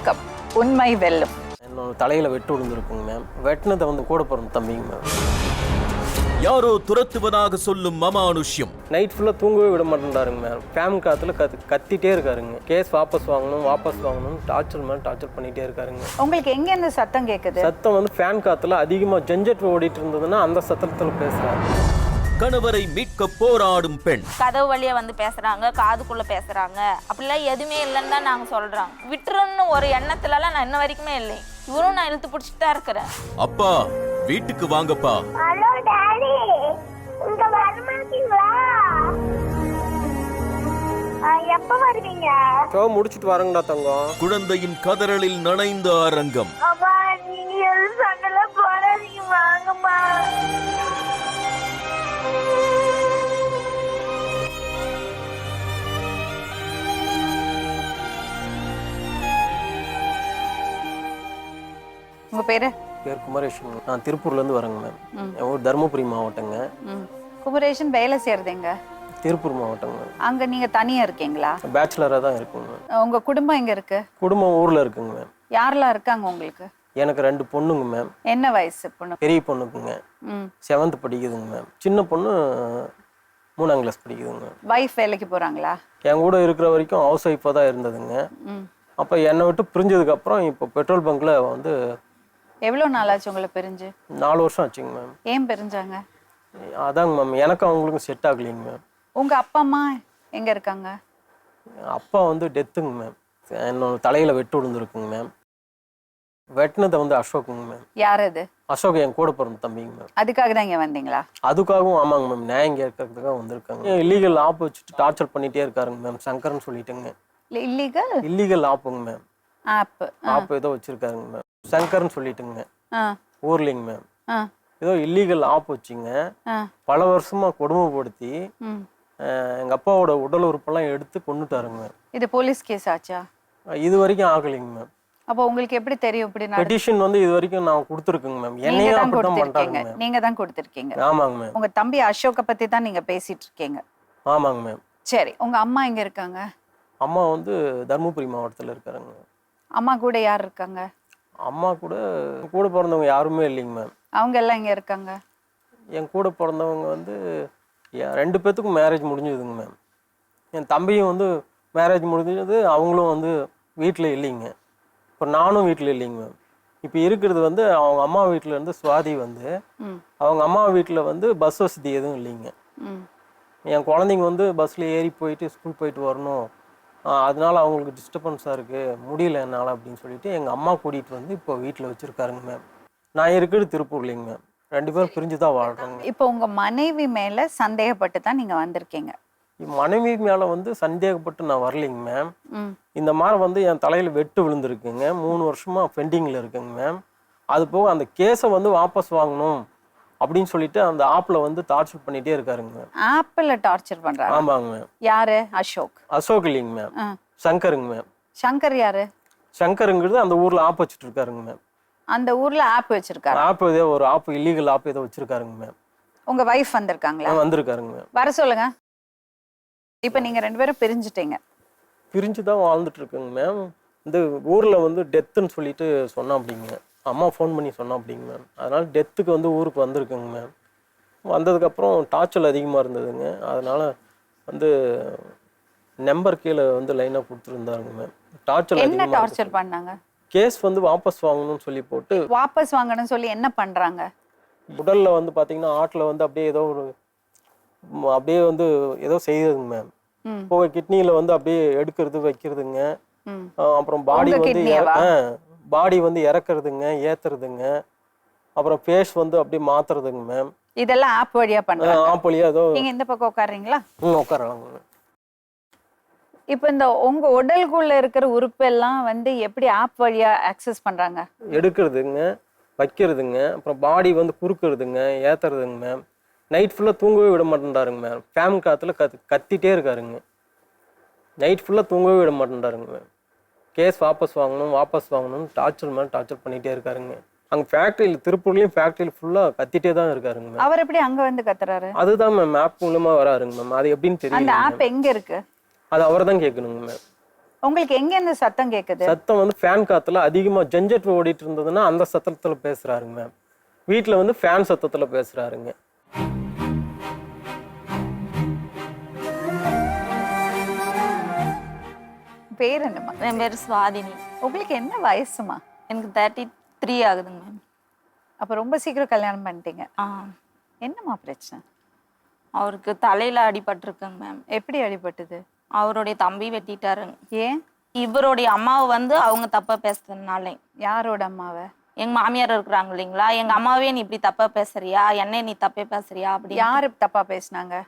வணக்கம். உண்மை வெல்லும். என்னோட தலையில் வெட்டு விழுந்துருக்குங்க மேம். வெட்டினதை வந்து கூட பிறந்த தம்பிங்க மேம். யாரோ துரத்துவதாக சொல்லும் அமானுஷ்யம். நைட் ஃபுல்லாக தூங்கவே விட மாட்டேன்டாருங்க மேம். ஃபேமிலி காத்துல கத்திட்டே இருக்காருங்க. கேஸ் வாபஸ் வாங்கணும் டார்ச்சர் மேம் டார்ச்சர் பண்ணிகிட்டே இருக்காருங்க. உங்களுக்கு எங்கே இந்த சத்தம் கேட்குது? சத்தம் வந்து ஃபேன் காத்துல அதிகமாக ஜென்ஜெட் ஓடிட்டு இருந்ததுன்னா அந்த சத்தத்தில் பேசுகிறாரு. கணவரை மீட்க போராடும் பெண். கதவு வழியா வந்து பேசுறாங்க, காதுக்குள்ள பேசுறாங்க, அப்படிலாம் எதுவுமே இல்லைன்னு தான் நாங்க சொல்றோம். விட்டுருன்னு ஒரு எண்ணத்துலலாம் நான் இன்ன வரைக்குமே இல்லை. இவரும் நான் இழுத்து பிடிச்சிட்டு தான் இருக்கிறேன். அப்பா வீட்டுக்கு வாங்கப்பா. ஹலோ டாடி, இங்க வரமாட்டீங்களா? எப்ப வருவீங்க? ஷோ முடிச்சிட்டு வரங்கடா தங்கம். குழந்தையின் கதறலில் நனைந்த அரங்கம். அப்பா நீங்க எதுவும் சண்டல போறாதீங்க, வாங்கம்மா. உங்க பேரு? பேர் குமரேஷன். நான் திருப்பூர்லேருந்து வரேங்க மேம். என் ஊர் தருமபுரி மாவட்டங்க. குமரேஷன் வேலை செய்யறதுங்க? திருப்பூர் மாவட்டங்க. அங்க நீங்க தனியா இருக்கீங்களா? பேச்சுலராக தான் இருக்குங்க மேம். உங்க குடும்பம் எங்க இருக்கு? குடும்பம் ஊரில் இருக்குங்க மேம். யாரெல்லாம் இருக்காங்க உங்களுக்கு? எனக்கு 2 பொண்ணுங்க மேம். என்ன வயசு பொண்ணு? பெரிய பொண்ணுக்குங்க 7th படிக்குதுங்க மேம். சின்ன பொண்ணு 3ஆம் கிளாஸ் படிக்குதுங்க மேம். வைஃப் வேலைக்கு போறாங்களா? என் கூட இருக்கிற வரைக்கும் ஹவுஸ் ஒய்ஃபாக தான் இருந்ததுங்க. அப்போ என்னை விட்டு பிரிஞ்சதுக்கப்புறம் இப்போ பெட்ரோல் பங்க்கில் வந்து எவ்வளவு நாள் ஆச்சு உங்களை பிரிஞ்சு? 4 வருஷம் ஆச்சுங்க மேம். ஏன் பிரிஞ்சாங்க? அதாங்க மேம், எனக்கும் அவங்களுக்கும் செட் ஆகலைங்க மேம். உங்க அப்பா அம்மா எங்க இருக்காங்க? அப்பா வந்து டெத்துங்க மேம். என்னோட தலையில் வெட்டு விழுந்துருக்குங்க மேம். வெட்டினதை வந்து அசோக்குங்க மேம். யார் அது? அசோக் என் கூட பிறந்த தம்பிங்க மேம். அதுக்காக தான் இங்க வந்தீங்களா? அதுக்காகவும் ஆமாங்க மேம், நியாயம் கேட்கறதுக்காக வந்திருக்காங்க. இல்லீகல் ஆப் வச்சுட்டு டார்ச்சர் பண்ணிகிட்டே இருக்காருங்க மேம். சங்கர்னு சொல்லிட்டுங்க. இல்லீகல் ஆப்புங்க மேம். ஆப் ஏதோ வச்சிருக்காருங்க மேம். சங்கர்னு சொல்லிட்டுங்க ஊர்லிங்க மேம். ஏதோ இல்லீகல் ஆப் வச்சுங்க பல வருஷமா கொடுமைப்படுத்தி எங்க அப்பாவோட உடல் உறுப்பெல்லாம் எடுத்து கொண்டுட்டாருங்க மேம். இது போலீஸ் கேஸ் ஆச்சா? இது வரைக்கும் ஆகலைங்க மேம். அப்போ உங்களுக்கு எப்படி தெரியும் இப்படி? பெட்டிஷன் வந்து இது வரைக்கும் நான் கொடுத்துருக்கேங்க மேம். என்னையும் அப்படிதான் பண்றாங்க. நீங்க தான் கொடுத்துருக்கீங்க? ஆமாங்க மேம். உங்க தம்பி அசோக்கை பத்தி தான் நீங்க பேசிட்டு இருக்கீங்க. ஆமாங்க மேம். சரி, உங்க அம்மா எங்க இருக்காங்க? அம்மா வந்து தருமபுரி மாவட்டத்தில் இருக்காருங்க. அம்மா கூட யார் இருக்காங்க? அம்மா கூட பிறந்தவங்க யாருமே இல்லைங்க மேம். அவங்க எல்லாம் எங்க இருக்காங்க? என் கூட பிறந்தவங்க வந்து 2 பேத்துக்கும் மேரேஜ் முடிஞ்சதுங்க மேம். என் தம்பியும் வந்து மேரேஜ் முடிஞ்சது. அவங்களும் வந்து வீட்டில் இல்லைங்க. இப்போ நானும் வீட்டில் இல்லைங்க மேம். இப்போ இருக்கிறது வந்து அவங்க அம்மா வீட்டில் இருந்து சுவாதி வந்து அவங்க அம்மா வீட்டில் வந்து பஸ் வசதி எதுவும் இல்லைங்க. என் குழந்தைங்க வந்து பஸ்ஸில் ஏறி போயிட்டு ஸ்கூல் போயிட்டு வரணும், அதனால அவங்களுக்கு டிஸ்டர்பன்ஸாக இருக்குது, முடியல என்னால் அப்படின்னு சொல்லிட்டு எங்கள் அம்மா கூட்டிகிட்டு வந்து இப்போ வீட்டில் வச்சுருக்காருங்க மேம். நான் இருக்கிறது திருப்பூர்லிங்க மேம். 2 பேரும் பிரிஞ்சு தான் வாழ்கிறோங்க. இப்போ உங்கள் மனைவி மேலே சந்தேகப்பட்டு தான் நீங்கள் வந்திருக்கீங்க? மனைவி மேலே வந்து சந்தேகப்பட்டு நான் வரலைங்க மேம். இந்த மாதிரி வந்து என் தலையில் வெட்டு விழுந்துருக்குங்க. 3 வருஷமாக பெண்டிங்கில் இருக்குங்க மேம். அது போக அந்த கேஸை வந்து வாபஸ் வாங்கணும் அப்படின்னு சொல்லிட்டு அந்த ஆப்பில் வந்து டார்ச்சர் பண்ணிகிட்டே இருக்காருங்க மேம். ஆப்பில் டார்ச்சர் பண்ணுறாங்க? ஆமாங்க மேம். யாரு? அசோக் இல்லைங்க மேம், சங்கருங்க மேம். சங்கர் யாரு? சங்கருங்கிறது அந்த ஊரில் ஆப் வச்சுட்டு இருக்காருங்க மேம். அந்த ஊரில் ஆப் வச்சிருக்காரு? ஆப் ஏதோ ஒரு ஆப், இல்லீகல் ஆப் ஏதோ வச்சிருக்காருங்க மேம். உங்கள் வைஃப் வந்திருக்காங்களா? வந்திருக்காருங்க மேம். வர சொல்லுங்க. இப்போ நீங்கள் 2 பேரும் பிரிஞ்சுட்டீங்க? பிரிஞ்சு தான் வாழ்ந்துட்டு இருக்குங்க மேம். இந்த ஊரில் வந்து டெத்துன்னு சொல்லிட்டு சொன்னா அப்படிங்க. அம்மா ஃபோன் பண்ணி சொன்னா அப்படிங்க மேம். அதனால் டெத்துக்கு வந்து ஊருக்கு வந்திருக்குங்க மேம். வந்ததுக்கப்புறம் டார்ச்சர் அதிகமாக இருந்ததுங்க. அதனால் வந்து நம்பர் கீழே வந்து லைனாக கொடுத்துருந்தாருங்க மேம். டார்ச்சர் என்ன டார்ச்சர் பண்ணாங்க? கேஸ் வந்து வாபஸ் வாங்கணும்னு சொல்லி போட்டு. வாபஸ் வாங்கணும்னு சொல்லி என்ன பண்ணுறாங்க? உடலில் வந்து பார்த்தீங்கன்னா ஆட்டில் வந்து அப்படியே ஏதோ ஒரு அப்படியே வந்து ஏதோ செய்யுதுங்க மேம். இப்போ கிட்னியில் வந்து அப்படியே எடுக்கிறது வைக்கிறதுங்க. அப்புறம் பாடி வந்து இறக்குறதுங்க, ஏத்துறதுங்க. அப்புறம் ஃபேஸ் வந்து அப்படியே மாத்துறதுங்க மேம். இதெல்லாம் ஆப் வழியா பண்றாங்க? ஆப் வழியா. ஏதோ நீங்க இந்த பக்கம் உட்காருறீங்களா? உட்காரலாங்க. இப்போ இந்த உங்க உடலுக்குள்ள இருக்கிற உறுப்பு எல்லாம் வந்து எப்படி ஆப் வழியா ஆக்சஸ் பண்றாங்க? எடுக்கிறதுங்க, வைக்கிறதுங்க, அப்புறம் பாடி வந்து குறுக்குறதுங்க, ஏத்துறதுங்க மேம். நைட் ஃபுல்லாக தூங்கவே விட மாட்டேன்டாருங்க மேம். ஃபேமிலி காத்துல கத்திட்டே இருக்காருங்க. நைட் ஃபுல்லாக தூங்கவே விட மாட்டேன்டாருங்க மேம். கேஸ் வாபஸ் வாங்கணும் டார்ச்சர் பண்ணிகிட்டே இருக்காருங்க. அங்கே ஃபேக்ட்ரியில், திருப்பூர்லேயும் ஃபேக்ட்ரியில் ஃபுல்லாக கத்திட்டே தான் இருக்காருங்க மேம். அவர் எப்படி அங்கே வந்து கத்துறாரு? அதுதான் மேம், ஆப் மூலமாக வராருங்க மேம். அது எப்படின்னு தெரியும். அந்த ஆப் எங்கே இருக்கு? அது அவரை தான் கேட்கணுங்க மேம். உங்களுக்கு எங்க இருந்து சத்தம் கேக்குது? சத்தம் வந்து ஃபேன் காத்துல அதிகமா ஜென்ஜெட் ஓடிட்டு இருந்ததுன்னா அந்த சத்தத்துல பேசுறாருங்க மேம். வீட்டுல வந்து ஃபேன் சத்தத்துல பேசுறாருங்க. பேர் என்னம்மா? என் பேர் சுவாதினி. உங்களுக்கு என்ன வயசுமா? எனக்கு 33 ஆகுதுங்க மேம். அப்ப ரொம்ப சீக்கிரம் கல்யாணம் பண்ணிட்டீங்க. ஆ, என்னம்மா பிரச்சனை? அவருக்கு தலையில அடிபட்டிருக்குங்க மேம். எப்படி அடிபட்டது? அவருடைய தம்பி வெட்டிட்டாருங்க. ஏன்? இவருடைய அம்மாவை வந்து அவங்க தப்பா பேசுறதுனால. யாரோட அம்மாவை? எங்க மாமியார் இருக்கிறாங்க இல்லைங்களா, எங்க அம்மாவே நீ இப்படி தப்பா பேசுறியா, என்ன நீ தப்பே பேசுறியா அப்படி யாரு தப்பா பேசுனாங்க?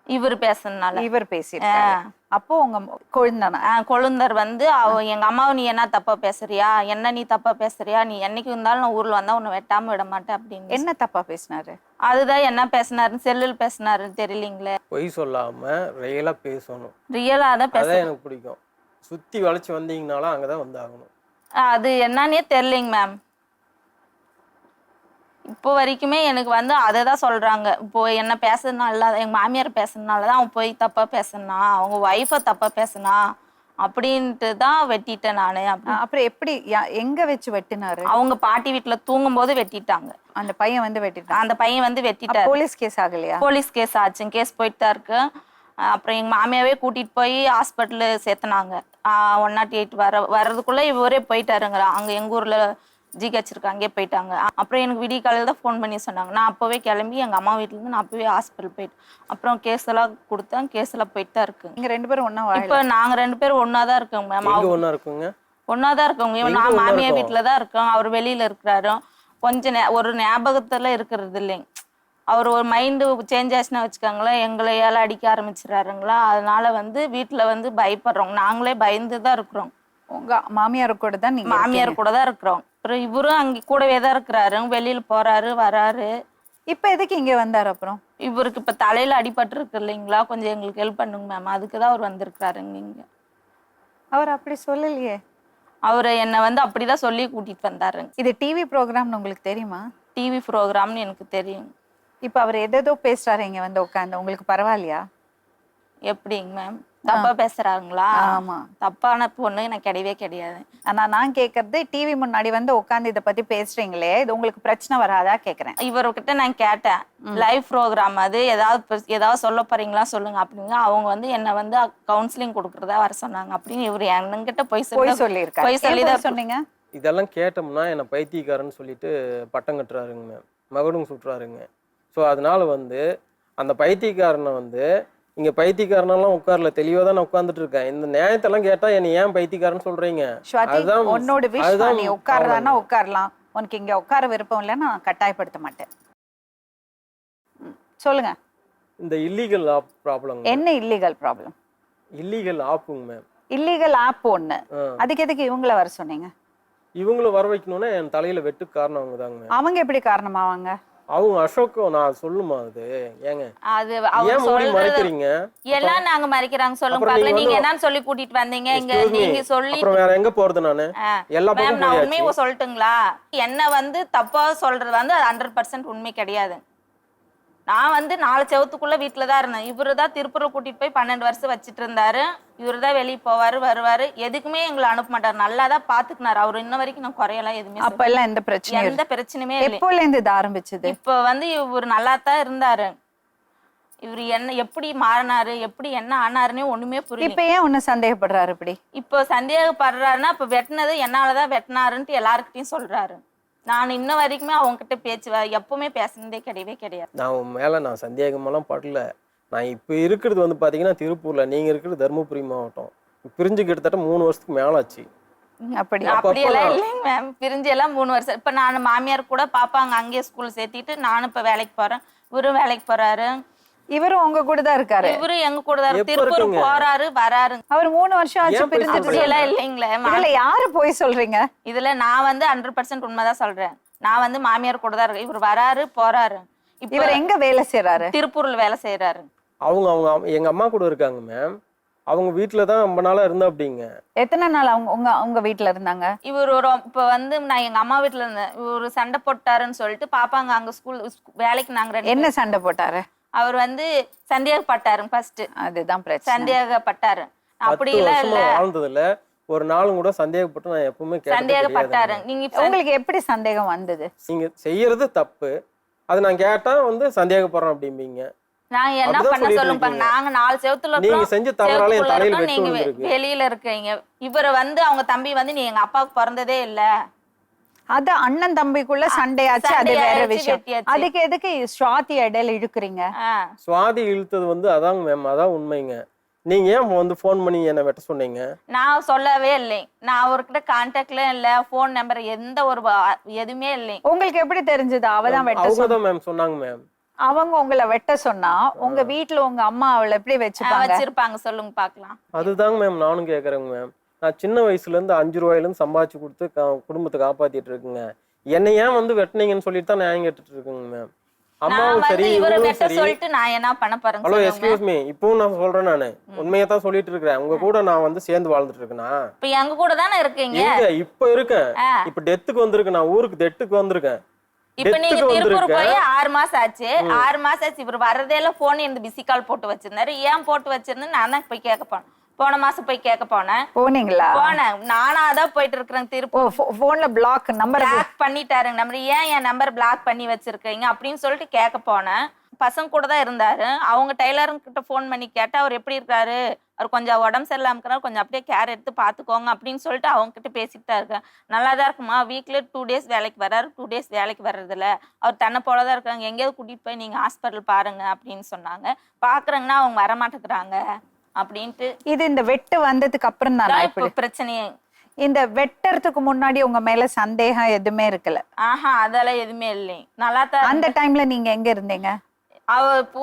இவர் பேசுறதுனால. இவர் பேசியிருக்காரு. அப்போ உங்க கொழுந்தனா? கொழுந்தர் வந்து எங்க அம்மாவை நீ என்ன தப்பா பேசுறியா, என்ன நீ தப்பா பேசுறியா, நீ என்னைக்கு இருந்தாலும் நான் ஊர்ல வந்தா உன்னை வெட்டாம விட மாட்டேன் அப்படின்னு. என்ன தப்பா பேசினாரு? அதுதான் என்ன பேசினாருன்னு செல்லில் பேசினாருன்னு தெரியலீங்களே. பொய் சொல்லாம ரியலா பேசணும். ரியலா தான் பேச. அதான் எனக்கு பிடிக்கும். சுத்தி வளைச்சு வந்தீங்கனாலும் அங்கதான் வந்து ஆகணும். அது என்னன்னே தெரியலைங்க மேம். இப்போ வரைக்குமே எனக்கு வந்து அதை தான் சொல்றாங்க. இப்போ என்ன பேசுறதுனால, எங்க மாமியார் பேசுறதுனாலதான் அவன் போய் தப்பா பேசினா, அவங்க ஒய்ஃபை தப்பா பேசினா அப்படின்ட்டு தான் வெட்டிட்டேன் நானு. அப்புறம் எப்படி எங்க வச்சு வெட்டினாரு? அவங்க பாட்டி வீட்டுல தூங்கும் போது வெட்டிட்டாங்க. அந்த பையன் வந்து வெட்டிட்டான்? அந்த பையன் வந்து வெட்டிட்டாரு. போலீஸ் கேஸ் ஆகலையா? போலீஸ் கேஸ் ஆச்சு. கேஸ் போயிட்டு தான் இருக்கு. அப்புறம் எங்க மாமியாவே கூட்டிட்டு போய் ஹாஸ்பிட்டலு சேர்த்துனாங்க. 108 வர்றதுக்குள்ள இவரே போயிட்டாருங்க. அங்க எங்க ஊர்ல ஜிஹெச் இருக்கு, அங்கேயே போயிட்டாங்க. அப்புறம் எனக்கு விடிய காலையில் தான் ஃபோன் பண்ணி சொன்னாங்க. நான் அப்போவே கிளம்பி எங்கள் அம்மா வீட்டிலேருந்து நான் அப்போவே ஹாஸ்பிட்டல் போயிட்டு அப்புறம் கேஸ் எல்லாம் கொடுத்தேன். கேஸ் எல்லாம் போயிட்டு தான் இருக்கு. நீங்க 2 பேரும் ஒண்ணா? இப்போ நாங்கள் 2 பேரும் ஒன்றா தான் இருக்கோங்க மேம். ஒண்ணா இருக்குங்க. ஒன்றா தான் இருக்கோங்க. நான் மாமியார் வீட்டில் தான் இருக்கோம், அவர் வெளியில் இருக்கிறாரு. கொஞ்சம் ஒரு ஞாபகத்தில் இருக்கிறது இல்லைங்க. அவர் ஒரு மைண்டு சேஞ்ச் ஆச்சுன்னா வச்சுக்கோங்களேன், எங்களையால் அடிக்க ஆரம்பிச்சிடறாருங்களா. அதனால வந்து வீட்டில் வந்து பயப்படுறோம். நாங்களே பயந்து தான் இருக்கிறோம். உங்க மாமியார் கூட தான்? நீங்க மாமியார் கூட தான் இருக்கிறோம். அப்புறம் இவரும் அங்கே கூடவே தான் இருக்கிறாரு, வெளியில போறாரு வராரு. இப்ப எதுக்கு இங்க வந்தாரு? அப்புறம் இவருக்கு இப்ப தலையில அடிபட்டு இருக்கு இல்லைங்களா, கொஞ்சம் எங்களுக்கு ஹெல்ப் பண்ணுங்க மேம். அதுக்குதான் அவர் வந்திருக்கிறாருங்க இங்க. அவர் அப்படி சொல்லலையே. அவரை என்னை வந்து அப்படிதான் சொல்லி கூட்டிட்டு வந்தாருங்க. இது டிவி ப்ரோக்ராம்னு உங்களுக்கு தெரியுமா? டிவி ப்ரோக்ராம்னு எனக்கு தெரியும். இப்ப அவர் எதோ பேசுறாரு இங்க வந்து உட்காந்து, உங்களுக்கு பரவாயில்லையா? எப்படிங்க மேம்? தப்பா பேசுறாங்களா? ஆமா. தப்பான பொண்ணு எனக்கு கிடையவே கிடையாது. ஆனா நான் கேக்குறது, டிவி முன்னாடி வந்து உட்காந்து இதை பத்தி பேசுறீங்களே, இது உங்களுக்கு பிரச்சனை வராதா கேக்குறேன். இவர்கிட்ட நான் கேட்டேன், லைவ் ப்ரோக்ராம் அது, ஏதாவது சொல்ல போறீங்களா சொல்லுங்க அப்படிங்க. அவங்க வந்து என்ன வந்து கவுன்சிலிங் கொடுக்கறதா வர சொன்னாங்க அப்படின்னு இவர் என்கிட்ட போய் சொல்லியிருக்காரு. போய் சொல்லி தான் சொன்னீங்க. இதெல்லாம் கேட்டோம்னா என்னை பைத்தியக்காரன்னு சொல்லிட்டு பட்டம் கட்டுறாருங்க மேம், மகனும் சுட்டுறாருங்க. ஸோ அதனால வந்து அந்த பைத்தியக்காரனை வந்து இங்க பைத்தியக்காரனெல்லாம் உட்கார்ல, தெளிவா தான் நான் உட்கார்ந்துட்டு இருக்கேன். இந்த நியாயத்தெல்லாம் கேட்டா என்ன ஏன் பைத்தியக்காரன்னு சொல்றீங்க? உன்னோட விஷயம், நீ உட்கார்றதானா உட்காரலாம். உனக்கு இங்க உட்கார விருப்பம் இல்லைன்னு நான் கட்டாயப்படுத்த மாட்டேன். சொல்லுங்க. இந்த இல்லீகல் ஆப் ப்ராப்ளம். என்ன இல்லீகல் ப்ராப்ளம்? இல்லீகல் ஆப்புங்க மேம். இல்லீகல் ஆப் ஒண்ணு. அதுக்கு எதுக்கு இவங்கள வர சொன்னீங்க? இவங்கள வர வைக்கணும்னா என் தலையில வெட்டு காரணம் அவங்க தாங்க. அவங்க எப்படி காரணமாவாங்க? அவங்க அசோக் நான் சொல்லுமா அது ஏங்க? அது ஏன் மூடி மறைக்கிறீங்க? எல்லாம் நாங்க மறைக்கிறாங்க சொல்லுங்க பாக்கல. நீங்க என்னன்னு சொல்லி கூட்டிட்டு வந்தீங்க இங்க? நீங்க சொல்லி அப்புறம் வேற எங்க போறது? நானு எல்லா பக்கமும் நான் உண்மையை சொல்லட்டுங்களா? என்ன வந்து தப்பா சொல்றது வந்து 100% உண்மை கிடையாது. நான் வந்து 4 செவத்துக்குள்ள வீட்டுல தான் இருந்தேன். இவரு தான் திருப்பூர் கூட்டிட்டு போய் 12 வருஷம் வச்சிட்டு இருந்தாரு. இவரு தான் வெளியே போவாரு வருவாரு, எதுக்குமே எங்களை அனுப்ப மாட்டாரு. நல்லாதான் பாத்துக்கினாரு. அவரு இன்ன வரைக்கும் நான் குறையலாம் எதுவுமே. அப்ப எல்லாம் எந்த பிரச்சனையும் எந்த பிரச்சனையுமே இல்லை. எப்போல இருந்து இது ஆரம்பிச்சது? இப்ப வந்து இவரு நல்லா தான் இருந்தாரு. இவரு என்ன எப்படி மாறினாரு, எப்படி என்ன ஆனாருன்னே ஒண்ணுமே புரியல. இப்ப ஏன் ஒண்ணு சந்தேகப்படுறாரு? இப்படி இப்போ சந்தேகப்படுறாருன்னா இப்ப வெட்டினது என்னாலதான் வெட்டினாருன்ட்டு எல்லாருக்கிட்டையும் சொல்றாரு. நான் இன்ன வரைக்குமே அவங்க கிட்ட பேச்சு எப்பவுமே பேசுனதே கிடையவே கிடையாது. நான் மேல நான் சந்தேகமெல்லாம் படல. நான் இப்ப இருக்கிறது வந்து பாத்தீங்கன்னா திருப்பூர்ல, நீங்க இருக்கிறது தருமபுரி மாவட்டம். பிரிஞ்சு கிட்டத்தட்ட 3 வருஷத்துக்கு மேல ஆச்சு. அப்படியெல்லாம் இல்லைங்க மேம். பிரிஞ்சு எல்லாம் 3 வருஷம். இப்ப நான் மாமியார் கூட பாப்பாங்க, அங்கேயே ஸ்கூல் சேர்த்திட்டு நானும் இப்ப வேலைக்கு போறேன். இவரும் வேலைக்கு போறாரு. இவரும் உங்க கூட தான் இருக்காரு? இவரும் எங்க கூட தான், திருப்பூர் போறாரு வராரு. அவர் 3 வருஷம் ஆச்சு பிரிஞ்சிட்டு. எல்லாம் இல்லைங்களே. இதுல யாரு போய் சொல்றீங்க? இதுல நான் வந்து 100% உண்மைதான் சொல்றேன். நான் வந்து மாமியார் கூட தான் இருக்கேன். இவர் வராரு போறாரு. இவர் எங்க வேலை செய்யறாரு? திருப்பூர்ல வேலை செய்யறாரு. அவங்க எங்க அம்மா கூட இருக்காங்க மேம். அவங்க வீட்டுல தான் ரொம்ப நாளா இருந்தா. அப்படிங்க எத்தனை நாள் அவங்க வீட்டுல இருந்தாங்க? இவர் இப்ப வந்து நான் எங்க அம்மா வீட்டுல இருந்தேன். இவரு சண்டை போட்டாருன்னு சொல்லிட்டு பாப்பாங்க அங்க ஸ்கூல் வேலைக்கு. நாங்க என்ன சண்டை போட்டாரு? அவர் வந்து சந்தேகப்பட்டாரு ஃபர்ஸ்ட். அதுதான் பிரச்சனை. சந்தேகப்பட்டாரு. அப்படி எல்லாம் இல்ல. வாழ்ந்ததுல ஒரு நாளும் கூட சந்தேகப்பட்டு நான் எப்பவுமே கேட்டது சந்தேகப்பட்டாரு. கிடையாதுங்க. நீங்க இப்ப உங்களுக்கு எப்படி சந்தேகம் வந்தது? நீங்க செய்யறது தப்பு, அது நான் கேட்டா வந்து சந்தேகப்படுறேன் அப்படிம்பீங்க. நாங்க என்ன அப்படிதான் பண்ண சொல்லிட்டு சொல்லுங்க, இருக்கீங்க. நாங்க 4 செவத்துல நீங்க இருக்கோம், செஞ்ச தவறால என் செவத்துக்குள்ள தலையில இருக்கோம், வெட்டு நீங்க விழுந்திருக்கு. வெளியில இருக்கீங்க. இவரை வந்து அவங்க தம்பி வந்து நீ எங்க அப்பாவுக்கு பிறந்ததே இல்ல, அது அண்ணன் தம்பிக்குள்ள சண்டையாச்சு, அது வேற சண்டையாச்சு, விஷயம். வெட்டியாச்சு. அதுக்கு எதுக்கு சுவாதி இடையில இழுக்குறீங்க? சுவாதி இழுத்தது வந்து அதாங்க மேம், அதான் உண்மைங்க. நீங்க ஏன் வந்து ஃபோன் பண்ணி என்ன வெட்ட சொன்னீங்க? நான் சொல்லவே இல்லை. நான் அவர்கிட்ட கான்டாக்ட்ல இல்ல, போன் நம்பர் எந்த ஒரு எதுவுமே இல்லை. உங்களுக்கு எப்படி தெரிஞ்சது அவதான் வெட்ட அவங்க சொன்னா? தான் மேம் சொன்னாங்க மேம். அவங்க உங்களை வெட்ட சொன்னா உங்க வீட்டுல உங்க அம்மா அவளை எப்படி வச்சுப்பாங்க? வச்சிருப்பாங்க, சொல்லுங்க பாக்கலாம். அதுதாங்க மேம் நானும் கேட்குறேங்க மேம். நான் சின்ன வயசுல இருந்து 5 ரூபாயிலேருந்து சம்பாதிச்சு கொடுத்து குடும்பத்தை காப்பாத்திட்டு இருக்குங்க. என்னை ஏன் வந்து வெட்டினீங்கன்னு சொல்லிட்டு தான் நான் கேட்டுட்டு இருக்குங்க மேம். நான் அம்மாவும் வந்து சரி இவரை இவங்களும் வெட்ட சரி. சொல்லிட்டு நான் என்ன பண்ண போறேன் ஹலோ சொல்லுங்க. எக்ஸ்கியூஸ் மீ, இப்பவும் நான் சொல்றேன், நானு உண்மையை தான் சொல்லிட்டு இருக்கிறேன். உங்க கூட நான் வந்து சேர்ந்து வாழ்ந்துட்டு இருக்கேனா? இப்ப எங்க கூட தானே இருக்கீங்க. எங்க இப்ப இருக்கேன், இப்ப டெத்துக்கு வந்திருக்கேன், நான் ஊருக்கு டெத்துக்கு வந்திருக்கேன். இப்ப நீங்க டெத்துக்கு திருப்பூர் வந்திருக்கேன். போய் 6 மாசம் ஆச்சு. 6 மாசம் ஆச்சு. இவர் வர்றதே இல்ல. போன் எனக்கு பிஸி கால் போட்டு வச்சிருந்தாரு. ஏன் போட்டு வச்சிருந்து நான் தான் போய் கேட்க போனேன். போன மாசம் போய் கேட்க போனேன். போனீங்களா? போனேன். நானா தான் போயிட்டு இருக்கிறேன் திருப்பூர். போன்ல பிளாக் நம்பர் பிளாக் பண்ணிட்டாருங்க நம்பர். ஏன் என் நம்பர் பிளாக் பண்ணி வச்சிருக்கீங்க அப்படின்னு சொல்லிட்டு கேட்க போனேன். பசங்க கூட தான் இருந்தாரு. அவங்க டெய்லருங்கிட்ட ஃபோன் பண்ணி கேட்டா அவர் எப்படி இருக்காரு, அவர் கொஞ்சம் உடம்பு சரியில்லாம இருக்கிறாரு, கொஞ்சம் அப்படியே கேர் எடுத்து பாத்துக்கோங்க அப்படின்னு சொல்லிட்டு அவங்க கிட்ட பேசிட்டு தான் இருக்கேன். நல்லா தான் இருக்குமா, வீக்ல 2 டேஸ் வேலைக்கு வர்றாரு, 2 டேஸ் வேலைக்கு வர்றதில்ல, அவர் தன்னை போலதான் இருக்காங்க, எங்கேயாவது கூட்டிட்டு போய் நீங்க ஹாஸ்பிட்டல் பாருங்க அப்படின்னு சொன்னாங்க. பாக்குறாங்கன்னா அவங்க வரமாட்டேங்கிறாங்க அப்படின்ட்டு. இது இந்த வெட்டு வந்ததுக்கு அப்புறம் தானா இப்ப இப்படி பிரச்சனையே? இந்த வெட்டறதுக்கு முன்னாடி உங்க மேல சந்தேகம் எதுவுமே இருக்கல? அதெல்லாம் எதுவுமே இல்லை. நல்லா தான். அந்த டைம்ல நீங்க எங்க இருந்தீங்க?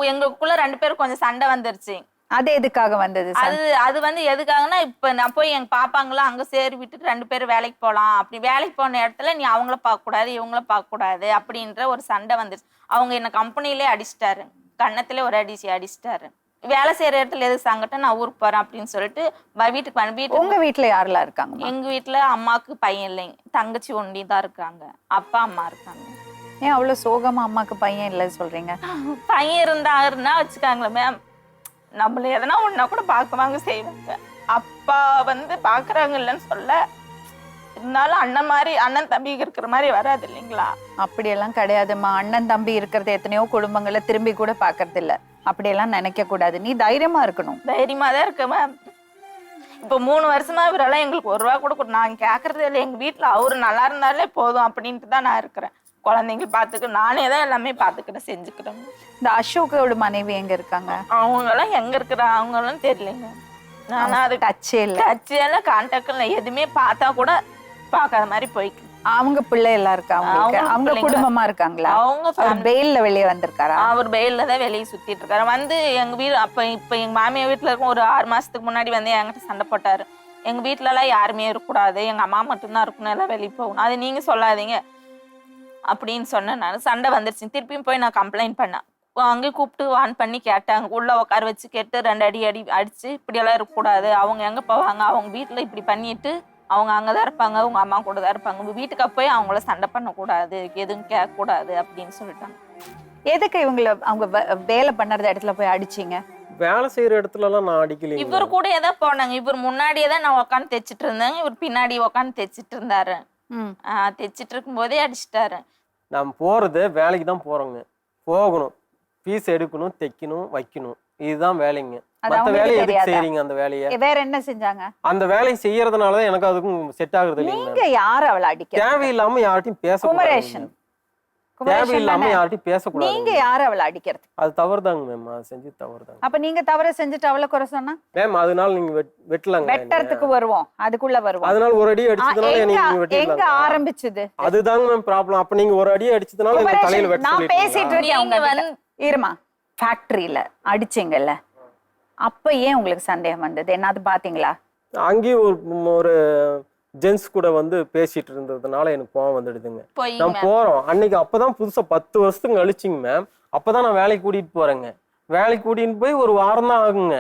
எங்களுக்குள்ள 2 பேரும் கொஞ்சம் சண்டை வந்துருச்சு. அது எதுக்காக வந்தது? அது வந்து எதுக்காகனா, இப்ப நான் போய் எங்க பாப்பாங்களாம் அங்க சேரி விட்டுட்டு 2 பேரும் வேலைக்கு போலாம், அப்படி வேலைக்கு போன இடத்துல நீ அவங்கள பார்க்க கூடாது, இவங்கள பார்க்க கூடாது அப்படின்ற ஒரு சண்டை வந்துருச்சு. அவங்க என்ன கம்பெனிலே அடிச்சிட்டாரு, கன்னத்துல ஒரு அடிச்சிட்டாரு. வேலை செய்யற இடத்துல எது சங்கட்டம், நான் ஊருக்கு போறேன் அப்படின்னு சொல்லிட்டு வீட்டுக்கு உங்க வீட்டுல யாரெல்லாம் இருக்காங்க? எங்க வீட்டுல அம்மாக்கு பையன் இல்லைங்க, தங்கச்சி ஒண்டி தான் இருக்காங்க, அப்பா அம்மா இருக்காங்க. ஏன் அவ்வளவு சோகமா அம்மாக்கு பையன் இல்லைன்னு சொல்றீங்க? பையன் இருந்தாருன்னா வச்சுக்காங்களேன் மேம், நம்மள எதனா ஒன்னா கூட பாக்குவாங்க செய்வாங்க. அப்பா வந்து பாக்குறாங்க இல்லைன்னு சொல்ல, இருந்தாலும் அண்ணன் தம்பி இருக்கிற மாதிரி வராது இல்லைங்களா? அப்படியெல்லாம் கிடையாதுமா. அண்ணன் தம்பி இருக்கிறது எத்தனையோ குடும்பங்களை திரும்பி கூட பாக்குறது இல்ல. அப்படியெல்லாம் நினைக்க கூடாது. நீ தைரியமா இருக்கணும். தைரியமா தான் இருக்க மேம். இப்ப 3 வருஷமா இவரெல்லாம் எங்களுக்கு 1 ரூபா கூட நான் கேக்குறதே இல்லை. எங்க வீட்டுல அவரு நல்லா இருந்தாலே போதும் அப்படின்ட்டு தான் நான் இருக்கிறேன். குழந்தைங்க பாத்துக்க நானே தான் எல்லாமே பாத்துக்கிறேன், செஞ்சுக்கிறேன். இந்த அசோக்கோட மனைவி எங்க இருக்காங்க? அவங்க எல்லாம் எங்க இருக்கிறாங்க அவங்க எல்லாம் தெரியலைங்க. நானா அது டச்சே இல்ல, டச்செல்லாம் கான்டாக்ட் இல்லை, எதுவுமே பார்த்தா கூட பார்க்காத மாதிரி போய்க்கு. அவங்க பிள்ளை எல்லாம் இருக்காங்க? அவங்க குடும்பமா இருக்காங்களா? அவங்க பெயில்ல வெளியே வந்திருக்காரா? அவர் பெயில்ல தான் வெளியே சுத்திட்டு இருக்காரு. வந்து எங்க வீடு இப்ப எங்க மாமியார் வீட்டுல இருக்கும் ஒரு 6 மாசத்துக்கு முன்னாடி வந்து என்கிட்ட சண்டை போட்டாரு. எங்க வீட்டுல எல்லாம் யாருமே இருக்கக்கூடாது, எங்க அம்மா மட்டும்தான் இருக்கணும், எல்லாம் வெளியே போகணும், அது நீங்க சொல்லாதீங்க அப்படின்னு சொன்னேன். நான் சண்டை வந்துருச்சு. திருப்பியும் போய் நான் கம்ப்ளைண்ட் பண்ணேன். அங்கே கூப்பிட்டு வான் பண்ணி கேட்டாங்க, உள்ள உட்கார வச்சு கேட்டு 2 அடி அடிச்சு இப்படியெல்லாம் இருக்கக்கூடாது, அவங்க எங்க போவாங்க, அவங்க வீட்டுல இப்படி பண்ணிட்டு அவங்க அங்கதான் இருப்பாங்க, உங்க அம்மா கூட தான் இருப்பாங்க, உங்க வீட்டுக்கு போய் அவங்கள சண்டை பண்ணக்கூடாது, எதுவும் கேட்க கூடாது அப்படின்னு சொல்லிட்டாங்க. எதுக்கு அவங்க வேலை பண்ணுற இடத்துல போய் அடிச்சீங்க? வேலை செய்யற இடத்துல எல்லாம் நான் அடிக்கல. இவர் கூட ஏதாவது போனாங்க. இவர் முன்னாடியே தான் நான் உட்காந்து தைச்சிட்டு இருந்தேன், இவர் பின்னாடி உட்காந்து தைச்சிட்டு இருந்தாரு. தைச்சிட்டு இருக்கும் போதே அடிச்சிட்டாரு. நான் போறது வேலைக்கு தான் போறோங்க, போகணும், பீஸ் எடுக்கணும், தைக்கணும், வைக்கணும், இதுதான் வேலைங்க. மத்த வேலையை எதுக்கு செய்றீங்க? அந்த வேலையை வேற என்ன செஞ்சாங்க? அந்த வேலையை செய்யறதுனாலதான் எனக்கு அதுக்கும் செட் ஆகுறது இல்லைங்க. நீங்க யாரு அவளை அடிக்க? தேவையில்லாம யார்ட்டையும் பேசக்கூடாது. தேவையில்லாம யார்ட்டையும் பேசக்கூடாது. நீங்க யாரு அவளை அடிக்கிறது? அது தவறுதாங்க மேம், அது செஞ்சு தவறுதாங்க. அப்ப நீங்க தவற செஞ்சுட்டு அவளை குறை சொன்னா மேம், அதனால நீங்க வெட்டலாங்க. வெட்டறதுக்கு வருவோம், அதுக்குள்ள வருவோம். அதனால ஒரு அடி அடிச்சதுனால நீங்க வெட்டலாம். எங்க ஆரம்பிச்சது? அதுதாங்க மேம் ப்ராப்ளம். அப்ப நீங்க ஒரு அடி அடிச்சதுனால இந்த தலையில வெட்ட நான் பேசிட்டு இருக்கேன். நீங்க அவங்க இருமா ஃபேக்டரியில அடிச்சீங்கல்ல, அப்ப ஏன் உங்களுக்கு சந்தேகம் வந்தது? என்னது பாத்தீங்களா? அங்கேயும் ஒரு ஜென்ஸ் கூட வந்து பேசிட்டு இருந்ததுனால எனக்கு கோவம் வந்துடுதுங்க. நான் போறோம் அன்னைக்கு, அப்பதான் புதுசா 10 வருஷத்துக்கு கழிச்சிங்க மேம், அப்பதான் நான் வேலைக்கு கூட்டிட்டு போறேங்க. வேலைக்கு கூட்டிட்டு போய் ஒரு வாரம் தான் ஆகுங்க.